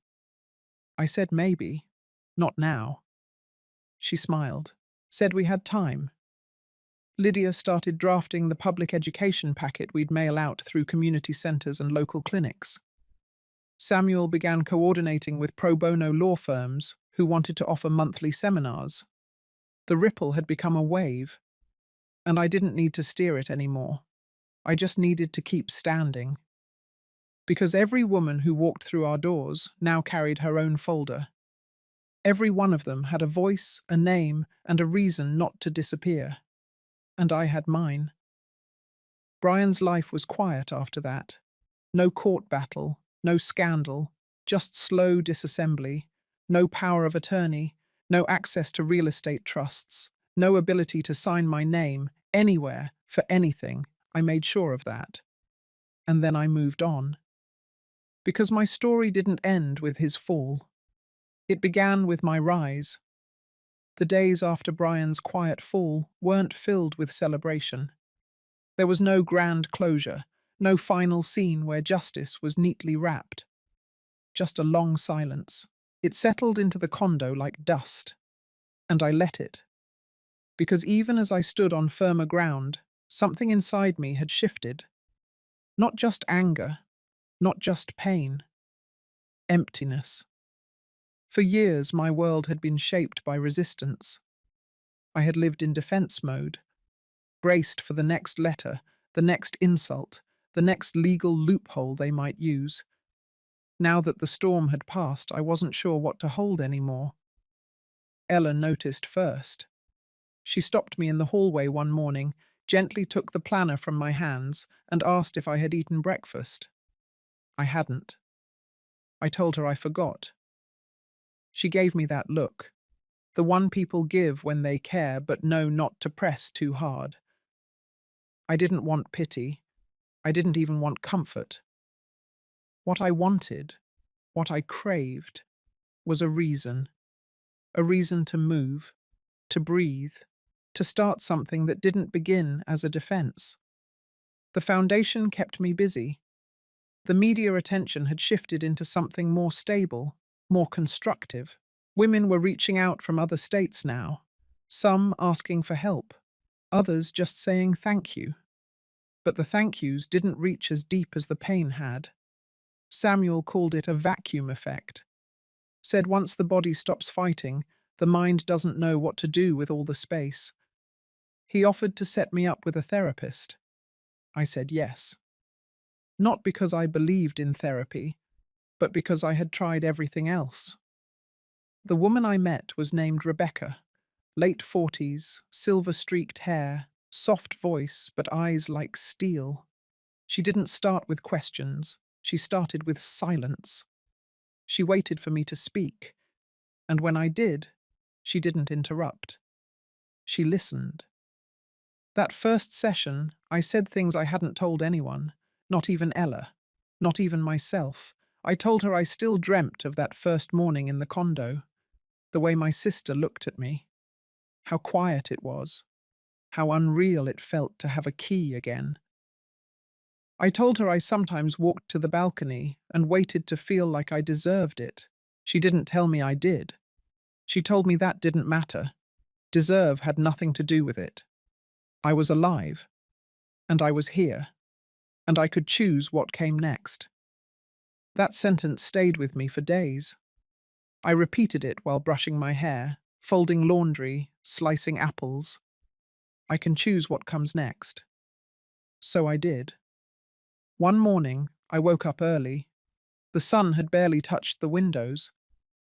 I said maybe, not now. She smiled, said we had time. Lydia started drafting the public education packet we'd mail out through community centers and local clinics. Samuel began coordinating with pro bono law firms who wanted to offer monthly seminars. The ripple had become a wave, and I didn't need to steer it anymore. I just needed to keep standing. Because every woman who walked through our doors now carried her own folder. Every one of them had a voice, a name, and a reason not to disappear. And I had mine. Brian's life was quiet after that. No court battle, no scandal, just slow disassembly, no power of attorney, no access to real estate trusts, no ability to sign my name anywhere for anything. I made sure of that. And then I moved on. Because my story didn't end with his fall. It began with my rise. The days after Brian's quiet fall weren't filled with celebration. There was no grand closure, no final scene where justice was neatly wrapped. Just a long silence. It settled into the condo like dust. And I let it. Because even as I stood on firmer ground, something inside me had shifted. Not just anger, not just pain. Emptiness. For years, my world had been shaped by resistance. I had lived in defense mode, braced for the next letter, the next insult, the next legal loophole they might use. Now that the storm had passed, I wasn't sure what to hold anymore. Ella noticed first. She stopped me in the hallway one morning, gently took the planner from my hands, and asked if I had eaten breakfast. I hadn't. I told her I forgot. She gave me that look, the one people give when they care but know not to press too hard. I didn't want pity. I didn't even want comfort. What I wanted, what I craved, was a reason to move, to breathe, to start something that didn't begin as a defense. The foundation kept me busy. The media attention had shifted into something more stable, more constructive. Women were reaching out from other states now, some asking for help, others just saying thank you. But the thank yous didn't reach as deep as the pain had. Samuel called it a vacuum effect. Said once the body stops fighting, the mind doesn't know what to do with all the space. He offered to set me up with a therapist. I said yes. Not because I believed in therapy, but because I had tried everything else. The woman I met was named Rebecca, late 40s, silver-streaked hair, soft voice, but eyes like steel. She didn't start with questions. She started with silence. She waited for me to speak, and when I did, she didn't interrupt. She listened. That first session, I said things I hadn't told anyone, not even Ella, not even myself. I told her I still dreamt of that first morning in the condo. The way my sister looked at me, how quiet it was, how unreal it felt to have a key again. I told her I sometimes walked to the balcony and waited to feel like I deserved it. She didn't tell me I did. She told me that didn't matter. Deserve had nothing to do with it. I was alive, and I was here, and I could choose what came next. That sentence stayed with me for days. I repeated it while brushing my hair, folding laundry, slicing apples. I can choose what comes next. So I did. One morning, I woke up early. The sun had barely touched the windows,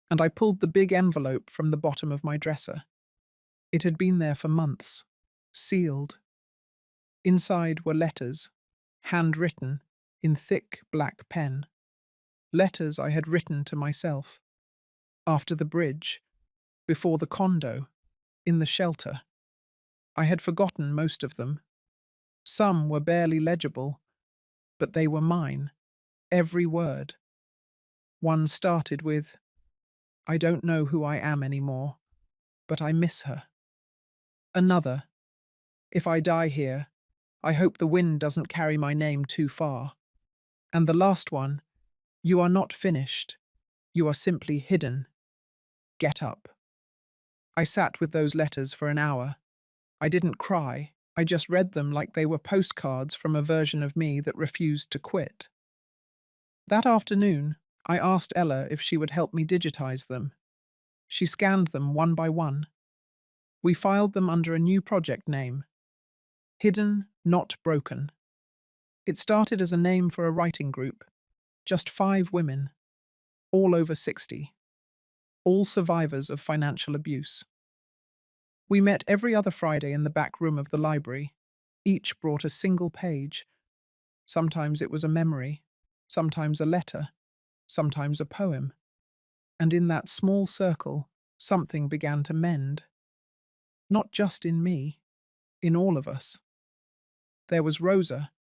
and I pulled the big envelope from the bottom of my dresser. It had been there for months, sealed. Inside were letters, handwritten, in thick black pen. Letters I had written to myself. After the bridge, before the condo, in the shelter. I had forgotten most of them. Some were barely legible, but they were mine, every word. One started with, "I don't know who I am anymore, but I miss her." Another, "If I die here, I hope the wind doesn't carry my name too far." And the last one, "You are not finished. You are simply hidden. Get up." I sat with those letters for an hour. I didn't cry. I just read them like they were postcards from a version of me that refused to quit. That afternoon, I asked Ella if she would help me digitize them. She scanned them one by one. We filed them under a new project name, Hidden, Not Broken. It started as a name for a writing group, just 5 women, all over 60, all survivors of financial abuse. We met every other Friday in the back room of the library. Each brought a single page. Sometimes it was a memory, sometimes a letter, sometimes a poem. And in that small circle, something began to mend. Not just in me, in all of us. There was Rosa,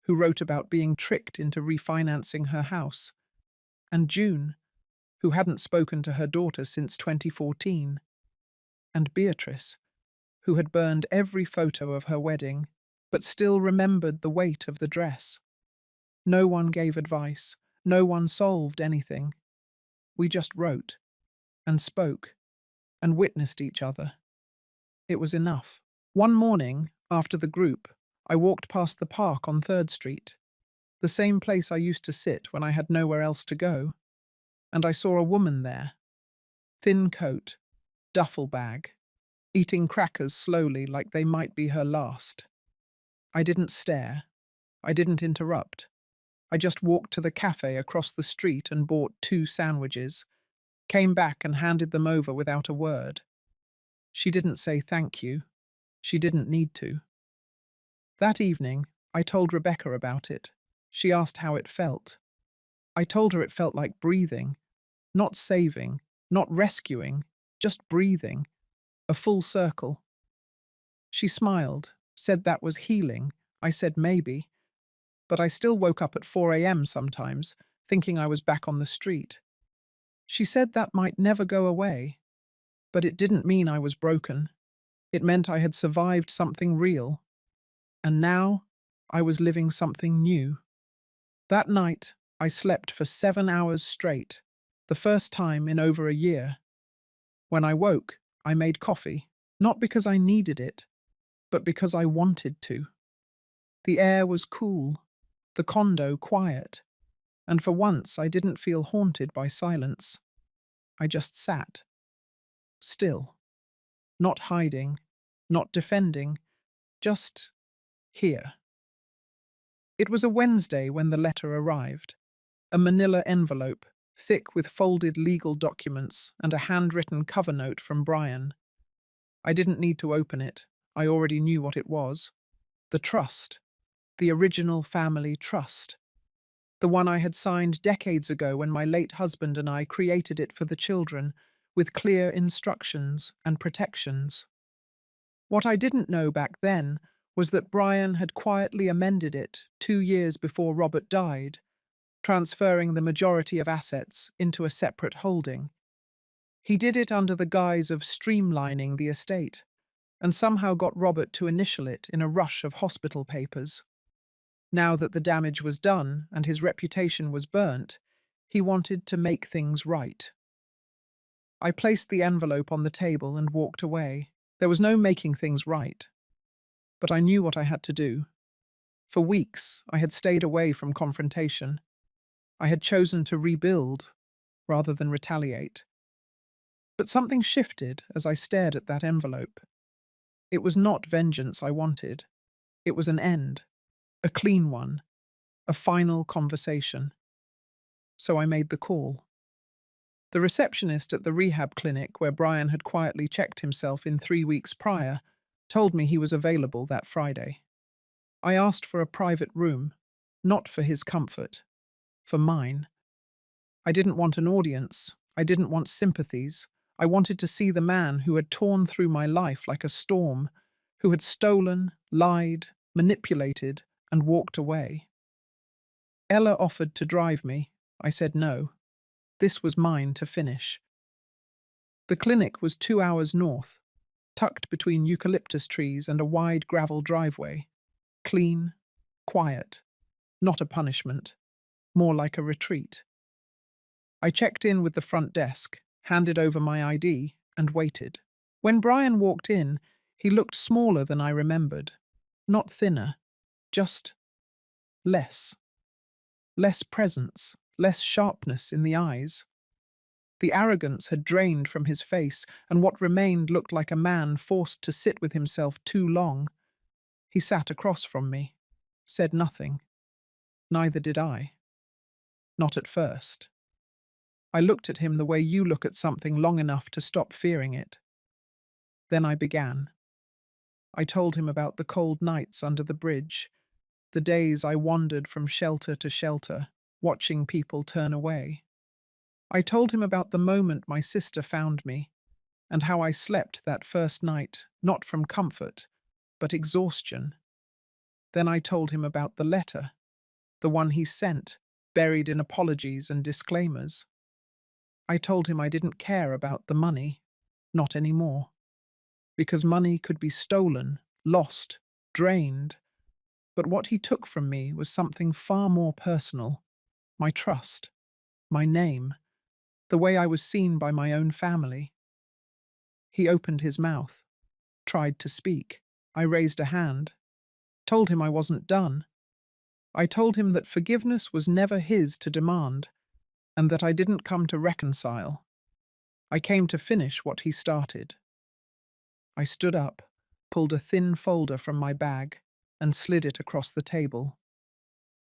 who wrote about being tricked into refinancing her house, and June, who hadn't spoken to her daughter since 2014, and Beatrice, who had burned every photo of her wedding, but still remembered the weight of the dress. No one gave advice, no one solved anything. We just wrote, and spoke, and witnessed each other. It was enough. One morning, after the group, I walked past the park on 3rd Street, the same place I used to sit when I had nowhere else to go, and I saw a woman there, thin coat, duffel bag, eating crackers slowly like they might be her last. I didn't stare. I didn't interrupt. I just walked to the cafe across the street and bought 2 sandwiches, came back and handed them over without a word. She didn't say thank you. She didn't need to. That evening, I told Rebecca about it. She asked how it felt. I told her it felt like breathing, not saving, not rescuing, just breathing, a full circle. She smiled, said that was healing. I said maybe, but I still woke up at 4 a.m. sometimes, thinking I was back on the street. She said that might never go away, but it didn't mean I was broken. It meant I had survived something real. And now, I was living something new. That night, I slept for 7 hours straight, the first time in over a year. When I woke, I made coffee, not because I needed it, but because I wanted to. The air was cool, the condo quiet, and for once I didn't feel haunted by silence. I just sat, still, not hiding, not defending, just here. It was a Wednesday when the letter arrived. A manila envelope, thick with folded legal documents and a handwritten cover note from Brian. I didn't need to open it. I already knew what it was. The trust. The original family trust. The one I had signed decades ago when my late husband and I created it for the children, with clear instructions and protections. What I didn't know back then was that Brian had quietly amended it 2 years before Robert died, transferring the majority of assets into a separate holding. He did it under the guise of streamlining the estate, and somehow got Robert to initial it in a rush of hospital papers. Now that the damage was done and his reputation was burnt, he wanted to make things right. I placed the envelope on the table and walked away. There was no making things right, but I knew what I had to do. For weeks, I had stayed away from confrontation. I had chosen to rebuild rather than retaliate. But something shifted as I stared at that envelope. It was not vengeance I wanted. It was an end, a clean one, a final conversation. So I made the call. The receptionist at the rehab clinic where Brian had quietly checked himself in 3 weeks prior told me he was available that Friday. I asked for a private room, not for his comfort, for mine. I didn't want an audience. I didn't want sympathies. I wanted to see the man who had torn through my life like a storm, who had stolen, lied, manipulated, and walked away. Ella offered to drive me. I said no. This was mine to finish. The clinic was 2 hours north, tucked between eucalyptus trees and a wide gravel driveway. Clean, quiet, not a punishment, more like a retreat. I checked in with the front desk, handed over my ID, and waited. When Brian walked in, he looked smaller than I remembered. Not thinner, just less. Less presence, less sharpness in the eyes. The arrogance had drained from his face, and what remained looked like a man forced to sit with himself too long. He sat across from me, said nothing. Neither did I. Not at first. I looked at him the way you look at something long enough to stop fearing it. Then I began. I told him about the cold nights under the bridge, the days I wandered from shelter to shelter, watching people turn away. I told him about the moment my sister found me, and how I slept that first night, not from comfort, but exhaustion. Then I told him about the letter, the one he sent, buried in apologies and disclaimers. I told him I didn't care about the money, not anymore, because money could be stolen, lost, drained. But what he took from me was something far more personal: my trust, my name, the way I was seen by my own family. He opened his mouth, tried to speak. I raised a hand, told him I wasn't done. I told him that forgiveness was never his to demand, and that I didn't come to reconcile. I came to finish what he started. I stood up, pulled a thin folder from my bag, and slid it across the table.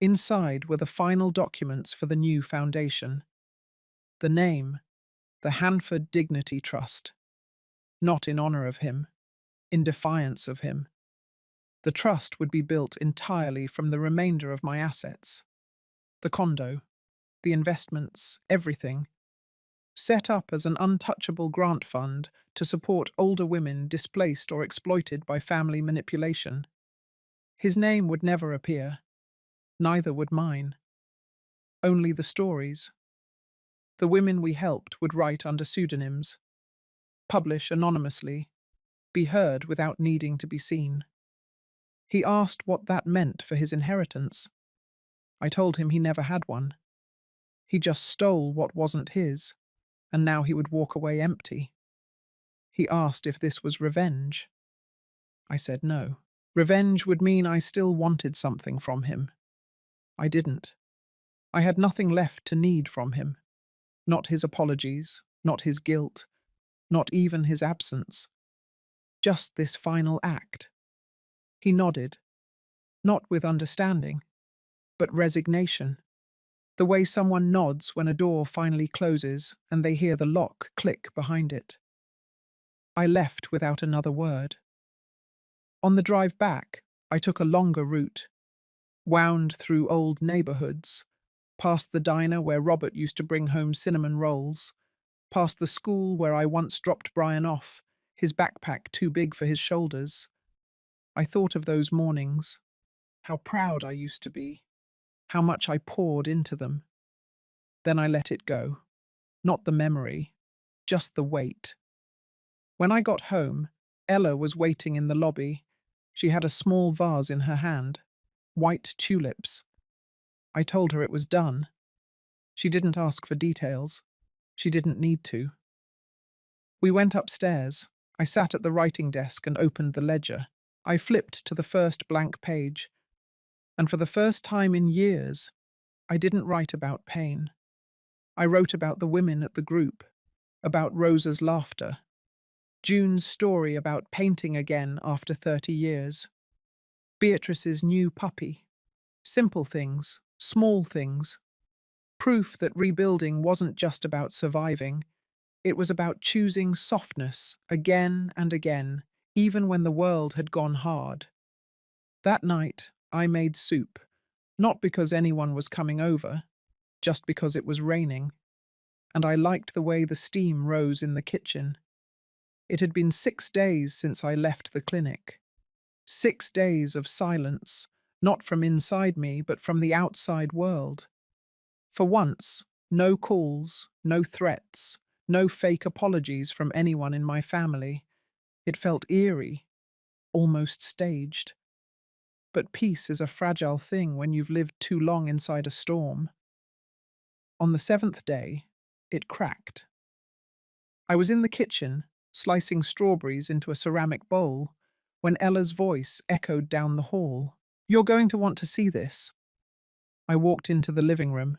Inside were the final documents for the new foundation. The name, the Hanford Dignity Trust. Not in honor of him, in defiance of him. The trust would be built entirely from the remainder of my assets. The condo, the investments, everything. Set up as an untouchable grant fund to support older women displaced or exploited by family manipulation. His name would never appear. Neither would mine. Only the stories. The women we helped would write under pseudonyms, publish anonymously, be heard without needing to be seen. He asked what that meant for his inheritance. I told him he never had one. He just stole what wasn't his, and now he would walk away empty. He asked if this was revenge. I said no. Revenge would mean I still wanted something from him. I didn't. I had nothing left to need from him. Not his apologies, not his guilt, not even his absence. Just this final act. He nodded, not with understanding, but resignation. The way someone nods when a door finally closes and they hear the lock click behind it. I left without another word. On the drive back, I took a longer route, wound through old neighborhoods, past the diner where Robert used to bring home cinnamon rolls, past the school where I once dropped Brian off, his backpack too big for his shoulders. I thought of those mornings, how proud I used to be, how much I poured into them. Then I let it go. Not the memory, just the weight. When I got home, Ella was waiting in the lobby. She had a small vase in her hand, white tulips. I told her it was done. She didn't ask for details. She didn't need to. We went upstairs. I sat at the writing desk and opened the ledger. I flipped to the first blank page, and for the first time in years, I didn't write about pain. I wrote about the women at the group, about Rosa's laughter, June's story about painting again after 30 years, Beatrice's new puppy. Simple things, small things. Proof that rebuilding wasn't just about surviving, it was about choosing softness again and again, even when the world had gone hard. That night, I made soup, not because anyone was coming over, just because it was raining, and I liked the way the steam rose in the kitchen. It had been 6 days since I left the clinic. 6 days of silence, not from inside me, but from the outside world. For once, no calls, no threats, no fake apologies from anyone in my family. It felt eerie, almost staged. But peace is a fragile thing when you've lived too long inside a storm. On the seventh day, it cracked. I was in the kitchen, slicing strawberries into a ceramic bowl, when Ella's voice echoed down the hall. "You're going to want to see this." I walked into the living room.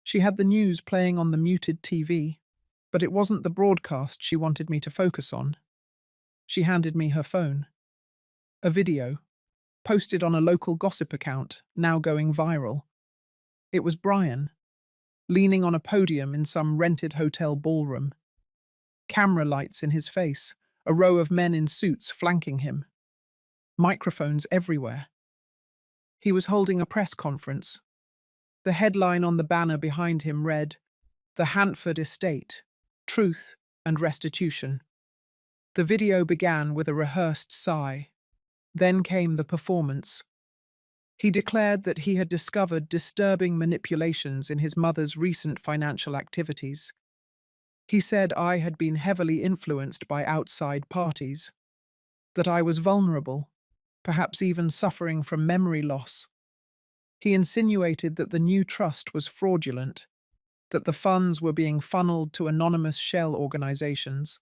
She had the news playing on the muted TV, but it wasn't the broadcast she wanted me to focus on. She handed me her phone. A video, posted on a local gossip account, now going viral. It was Brian, leaning on a podium in some rented hotel ballroom. Camera lights in his face, a row of men in suits flanking him. Microphones everywhere. He was holding a press conference. The headline on the banner behind him read, "The Hanford Estate, Truth and Restitution." The video began with a rehearsed sigh. Then came the performance. He declared that he had discovered disturbing manipulations in his mother's recent financial activities. He said I had been heavily influenced by outside parties, that I was vulnerable, perhaps even suffering from memory loss. He insinuated that the new trust was fraudulent, that the funds were being funneled to anonymous shell organizations,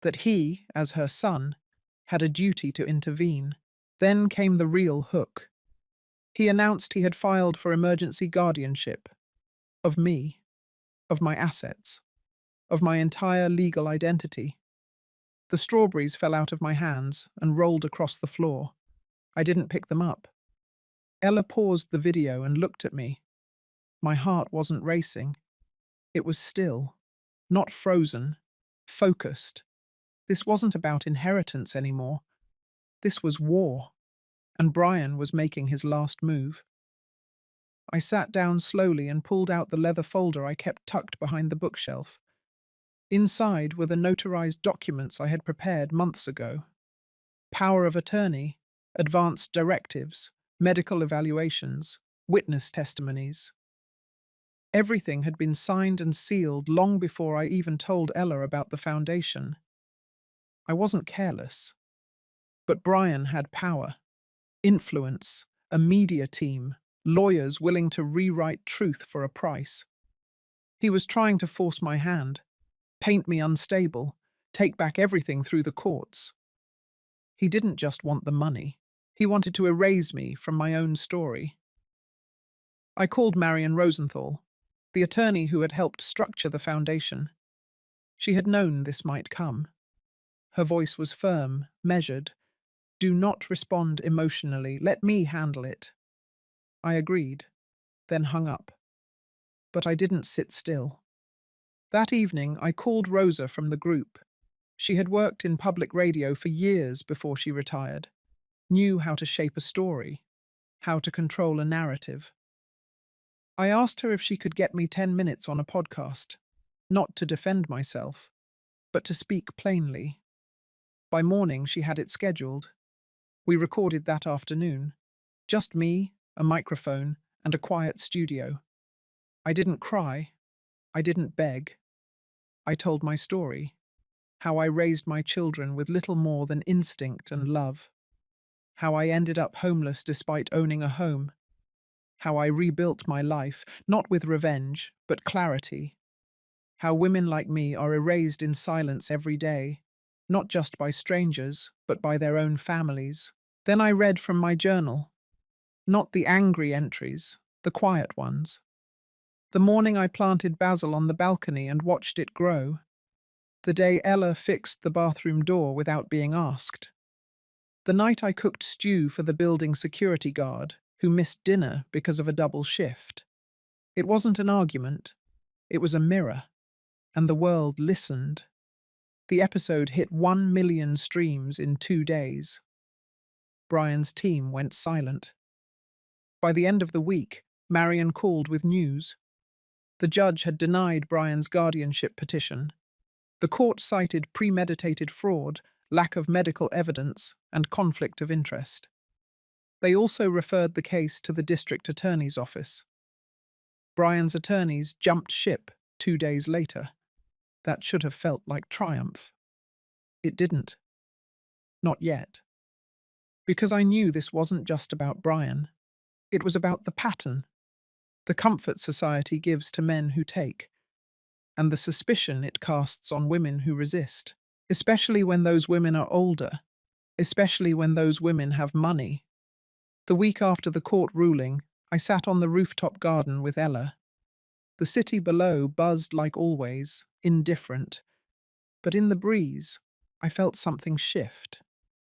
that he, as her son, had a duty to intervene. Then came the real hook. He announced he had filed for emergency guardianship of me, of my assets, of my entire legal identity. The strawberries fell out of my hands and rolled across the floor. I didn't pick them up. Ella paused the video and looked at me. My heart wasn't racing. It was still, not frozen, focused. This wasn't about inheritance anymore. This was war, and Brian was making his last move. I sat down slowly and pulled out the leather folder I kept tucked behind the bookshelf. Inside were the notarized documents I had prepared months ago. Power of attorney, advanced directives, medical evaluations, witness testimonies. Everything had been signed and sealed long before I even told Ella about the foundation. I wasn't careless. But Brian had power, influence, a media team, lawyers willing to rewrite truth for a price. He was trying to force my hand, paint me unstable, take back everything through the courts. He didn't just want the money. He wanted to erase me from my own story. I called Marion Rosenthal, the attorney who had helped structure the foundation. She had known this might come. Her voice was firm, measured. "Do not respond emotionally. Let me handle it." I agreed, then hung up. But I didn't sit still. That evening, I called Rosa from the group. She had worked in public radio for years before she retired, knew how to shape a story, how to control a narrative. I asked her if she could get me 10 minutes on a podcast, not to defend myself, but to speak plainly. By morning, she had it scheduled. We recorded that afternoon. Just me, a microphone, and a quiet studio. I didn't cry. I didn't beg. I told my story, how I raised my children with little more than instinct and love, how I ended up homeless despite owning a home, how I rebuilt my life, not with revenge, but clarity, how women like me are erased in silence every day, not just by strangers, but by their own families. Then I read from my journal, not the angry entries, the quiet ones. The morning I planted basil on the balcony and watched it grow. The day Ella fixed the bathroom door without being asked. The night I cooked stew for the building security guard, who missed dinner because of a double shift. It wasn't an argument, it was a mirror, and the world listened. The episode hit 1 million streams in 2 days. Brian's team went silent. By the end of the week, Marion called with news. The judge had denied Brian's guardianship petition. The court cited premeditated fraud, lack of medical evidence, and conflict of interest. They also referred the case to the district attorney's office. Brian's attorneys jumped ship 2 days later. That should have felt like triumph. It didn't. Not yet. Because I knew this wasn't just about Brian. It was about the pattern, the comfort society gives to men who take, and the suspicion it casts on women who resist, especially when those women are older, especially when those women have money. The week after the court ruling, I sat on the rooftop garden with Ella. The city below buzzed like always, indifferent. But in the breeze, I felt something shift.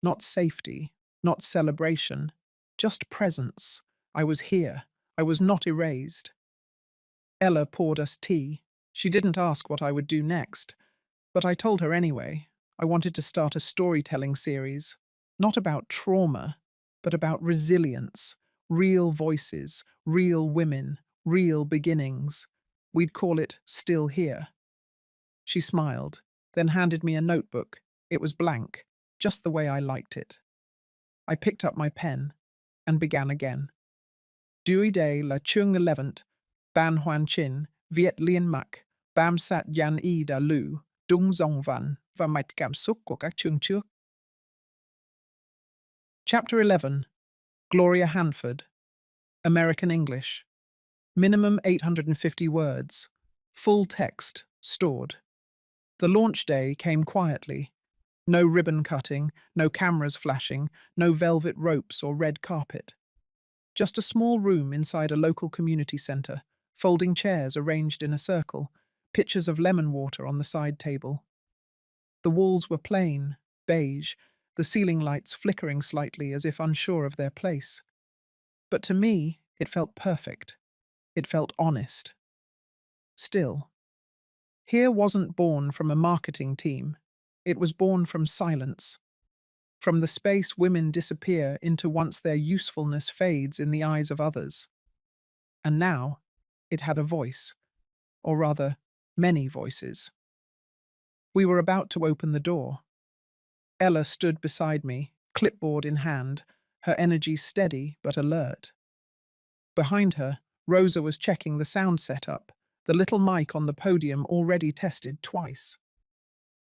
Not safety, not celebration, just presence. I was here. I was not erased. Ella poured us tea. She didn't ask what I would do next, but I told her anyway. I wanted to start a storytelling series, not about trauma, but about resilience, real voices, real women, real beginnings. We'd call it Still Here. She smiled, then handed me a notebook. It was blank, just the way I liked it. I picked up my pen and began again. Dewey Day la Chung 11th, Ban Huan Chin, Viet Lien Mak, Bam Sat Yan Y Da Lu, Dung Dong Van và mạch cảm xúc của các chương trước. Chapter 11. Gloria Hanford. American English. Minimum 850 words. Full text, stored. The launch day came quietly. No ribbon cutting, no cameras flashing, no velvet ropes or red carpet. Just a small room inside a local community centre, folding chairs arranged in a circle, pitchers of lemon water on the side table. The walls were plain, beige, the ceiling lights flickering slightly as if unsure of their place. But to me, it felt perfect. It felt honest. Still, here wasn't born from a marketing team. It was born from silence. From the space women disappear into once their usefulness fades in the eyes of others. And now, it had a voice, or rather, many voices. We were about to open the door. Ella stood beside me, clipboard in hand, her energy steady but alert. Behind her, Rosa was checking the sound setup, the little mic on the podium already tested twice.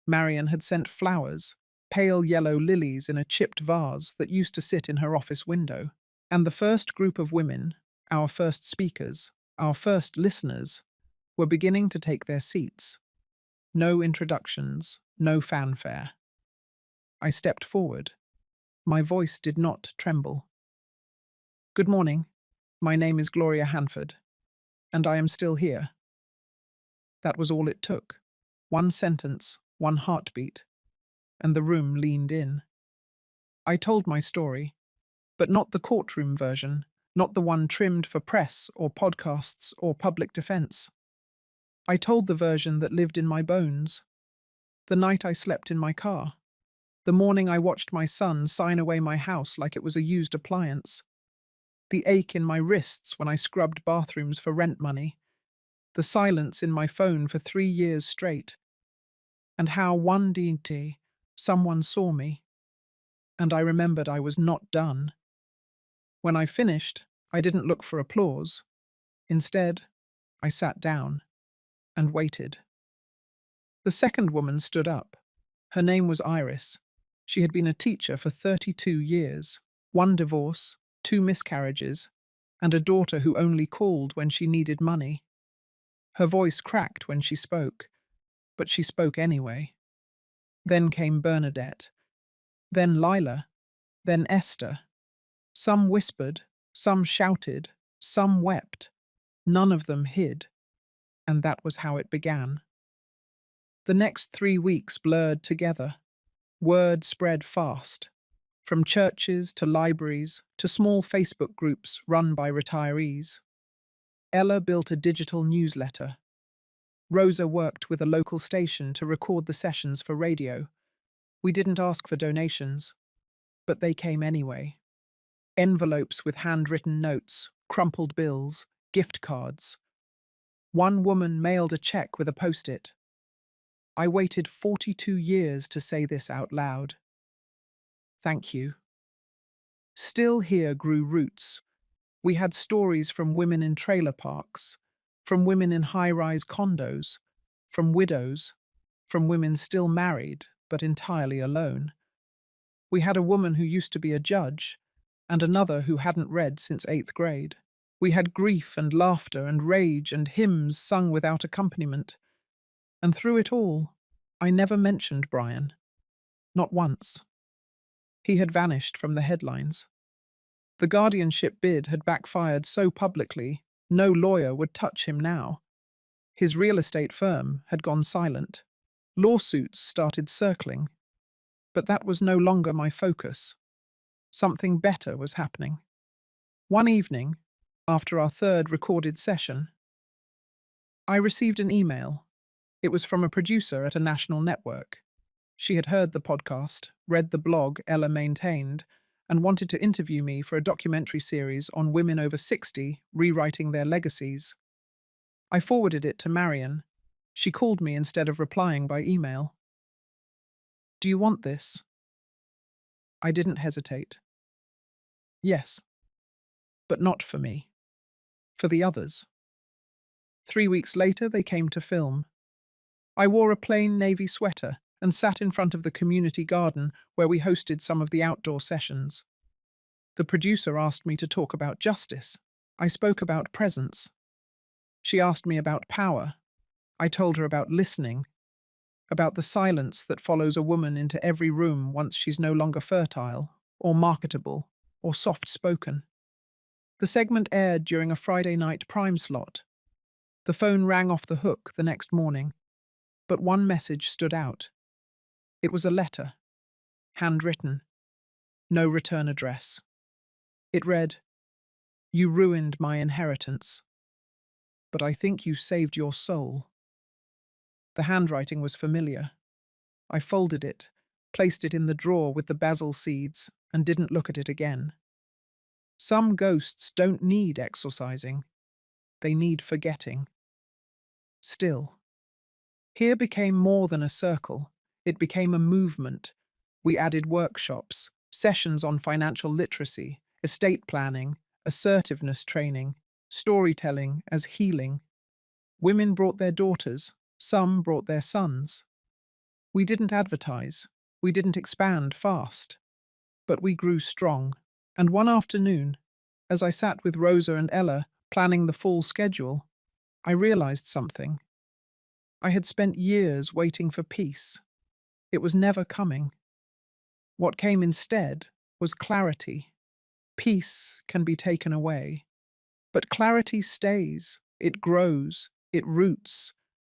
Marion had sent flowers, pale yellow lilies in a chipped vase that used to sit in her office window. And the first group of women, our first speakers, our first listeners, were beginning to take their seats. No introductions, no fanfare. I stepped forward. My voice did not tremble. Good morning. My name is Gloria Hanford, and I am still here. That was all it took. One sentence, one heartbeat, and the room leaned in. I told my story, but not the courtroom version, not the one trimmed for press or podcasts or public defense. I told the version that lived in my bones. The night I slept in my car. The morning I watched my son sign away my house like it was a used appliance. The ache in my wrists when I scrubbed bathrooms for rent money. The silence in my phone for 3 years straight. And how one day someone saw me. And I remembered I was not done. When I finished, I didn't look for applause. Instead, I sat down and waited. The second woman stood up. Her name was Iris. She had been a teacher for 32 years, one divorce, two miscarriages, and a daughter who only called when she needed money. Her voice cracked when she spoke, but she spoke anyway. Then came Bernadette, then Lila, then Esther. Some whispered, some shouted, some wept. None of them hid, and that was how it began. The next 3 weeks blurred together. Word spread fast, from churches to libraries to small Facebook groups run by retirees. Ella built a digital newsletter. Rosa worked with a local station to record the sessions for radio. We didn't ask for donations, but they came anyway. Envelopes with handwritten notes, crumpled bills, gift cards. One woman mailed a check with a post-it. I waited 42 years to say this out loud. Thank you. Still Here grew roots. We had stories from women in trailer parks, from women in high-rise condos, from widows, from women still married but entirely alone. We had a woman who used to be a judge, and another who hadn't read since 8th grade. We had grief and laughter and rage and hymns sung without accompaniment. And through it all, I never mentioned Brian. Not once. He had vanished from the headlines. The guardianship bid had backfired so publicly, no lawyer would touch him now. His real estate firm had gone silent. Lawsuits started circling. But that was no longer my focus. Something better was happening. One evening, after our third recorded session, I received an email. It was from a producer at a national network. She had heard the podcast, read the blog Ella maintained, and wanted to interview me for a documentary series on women over 60 rewriting their legacies. I forwarded it to Marion. She called me instead of replying by email. Do you want this? I didn't hesitate. Yes, but not for me. For the others. 3 weeks later, they came to film. I wore a plain navy sweater and sat in front of the community garden where we hosted some of the outdoor sessions. The producer asked me to talk about justice. I spoke about presence. She asked me about power. I told her about listening, about the silence that follows a woman into every room once she's no longer fertile, or marketable, or soft-spoken. The segment aired during a Friday night prime slot. The phone rang off the hook the next morning, but one message stood out. It was a letter, handwritten, no return address. It read, "You ruined my inheritance, but I think you saved your soul." The handwriting was familiar. I folded it, placed it in the drawer with the basil seeds, and didn't look at it again. Some ghosts don't need exorcising. They need forgetting. Still, here became more than a circle. It became a movement. We added workshops, sessions on financial literacy, estate planning, assertiveness training, storytelling as healing. Women brought their daughters, some brought their sons. We didn't advertise, we didn't expand fast, but we grew strong. And one afternoon, as I sat with Rosa and Ella planning the fall schedule, I realized something. I had spent years waiting for peace. It was never coming. What came instead was clarity. Peace can be taken away, but clarity stays, it grows, it roots,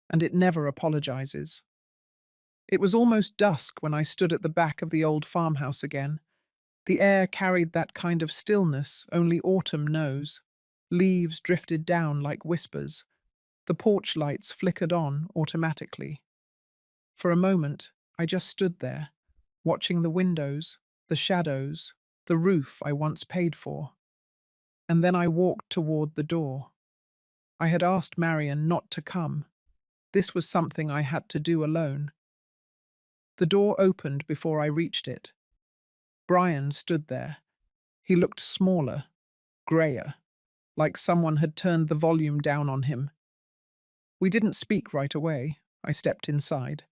and it never apologizes. It was almost dusk when I stood at the back of the old farmhouse again. The air carried that kind of stillness only autumn knows. Leaves drifted down like whispers. The porch lights flickered on automatically. For a moment, I just stood there, watching the windows, the shadows, the roof I once paid for. And then I walked toward the door. I had asked Marion not to come. This was something I had to do alone. The door opened before I reached it. Brian stood there. He looked smaller, greyer, like someone had turned the volume down on him. We didn't speak right away. I stepped inside.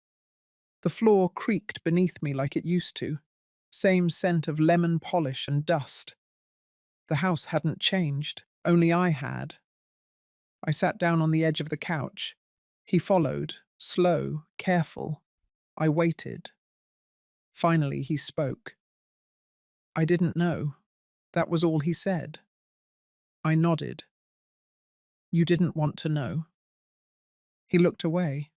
The floor creaked beneath me like it used to. Same scent of lemon polish and dust. The house hadn't changed, only I had. I sat down on the edge of the couch. He followed, slow, careful. I waited. Finally, he spoke. I didn't know. That was all he said. I nodded. You didn't want to know. He looked away.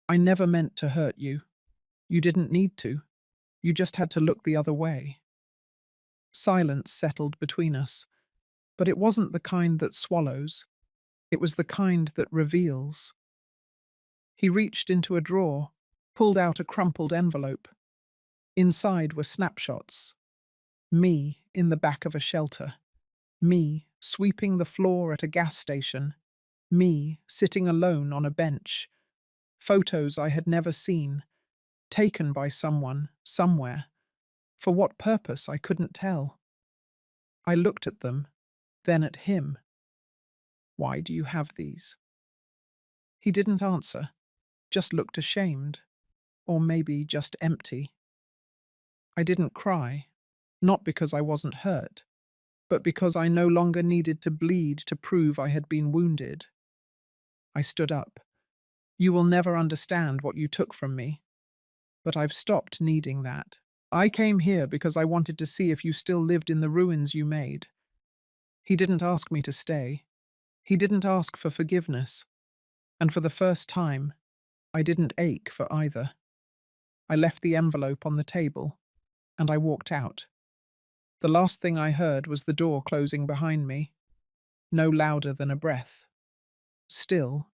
I never meant to hurt you. You didn't need to. You just had to look the other way. Silence settled between us, but it wasn't the kind that swallows. It was the kind that reveals. He reached into a drawer, pulled out a crumpled envelope. Inside were snapshots. Me in the back of a shelter. Me sweeping the floor at a gas station. Me sitting alone on a bench. Photos I had never seen, taken by someone, somewhere. For what purpose, I couldn't tell. I looked at them, then at him. Why do you have these? He didn't answer, just looked ashamed, or maybe just empty. I didn't cry, not because I wasn't hurt, but because I no longer needed to bleed to prove I had been wounded. I stood up. You will never understand what you took from me, but I've stopped needing that. I came here because I wanted to see if you still lived in the ruins you made. He didn't ask me to stay. He didn't ask for forgiveness. And for the first time, I didn't ache for either. I left the envelope on the table, and I walked out. The last thing I heard was the door closing behind me, no louder than a breath. Still,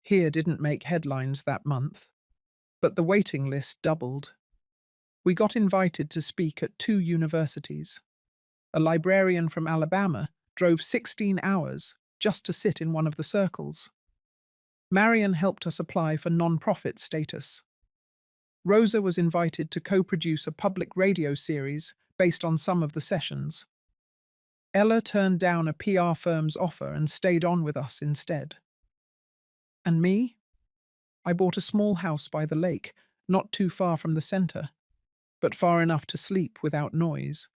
here didn't make headlines that month, but the waiting list doubled. We got invited to speak at 2 universities. A librarian from Alabama drove 16 hours just to sit in one of the circles. Marion helped us apply for non-profit status. Rosa was invited to co-produce a public radio series based on some of the sessions. Ella turned down a PR firm's offer and stayed on with us instead. And me? I bought a small house by the lake, not too far from the center, but far enough to sleep without noise.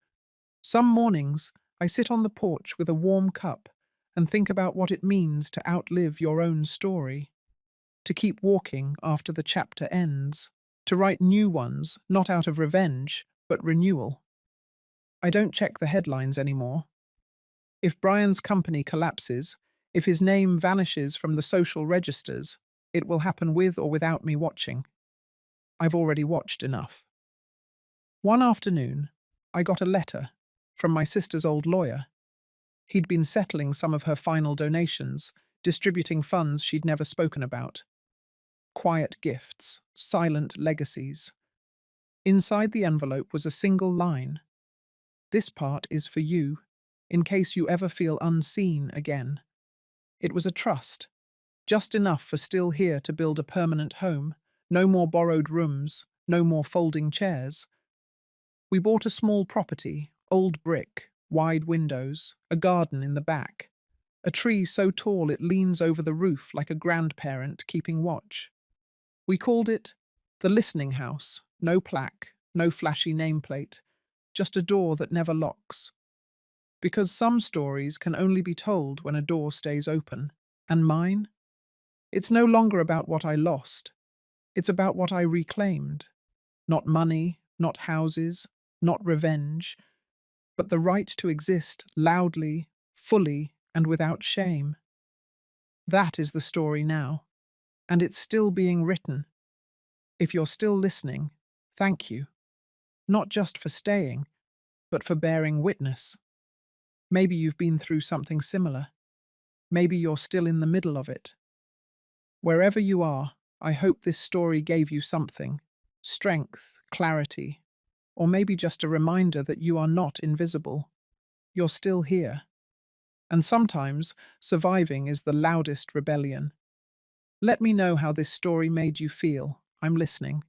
Some mornings, I sit on the porch with a warm cup and think about what it means to outlive your own story, to keep walking after the chapter ends, to write new ones, not out of revenge, but renewal. I don't check the headlines anymore. If Brian's company collapses, if his name vanishes from the social registers, it will happen with or without me watching. I've already watched enough. One afternoon, I got a letter from my sister's old lawyer. He'd been settling some of her final donations, distributing funds she'd never spoken about. Quiet gifts, silent legacies. Inside the envelope was a single line. This part is for you, in case you ever feel unseen again. It was a trust, just enough for still here to build a permanent home, no more borrowed rooms, no more folding chairs. We bought a small property, old brick, wide windows, a garden in the back, a tree so tall it leans over the roof like a grandparent keeping watch. We called it the Listening House, no plaque, no flashy nameplate, just a door that never locks. Because some stories can only be told when a door stays open. And mine? It's no longer about what I lost. It's about what I reclaimed. Not money, not houses, not revenge, but the right to exist loudly, fully, and without shame. That is the story now, and it's still being written. If you're still listening, thank you. Not just for staying, but for bearing witness. Maybe you've been through something similar. Maybe you're still in the middle of it. Wherever you are, I hope this story gave you something. Strength, clarity, or maybe just a reminder that you are not invisible. You're still here. And sometimes, surviving is the loudest rebellion. Let me know how this story made you feel. I'm listening.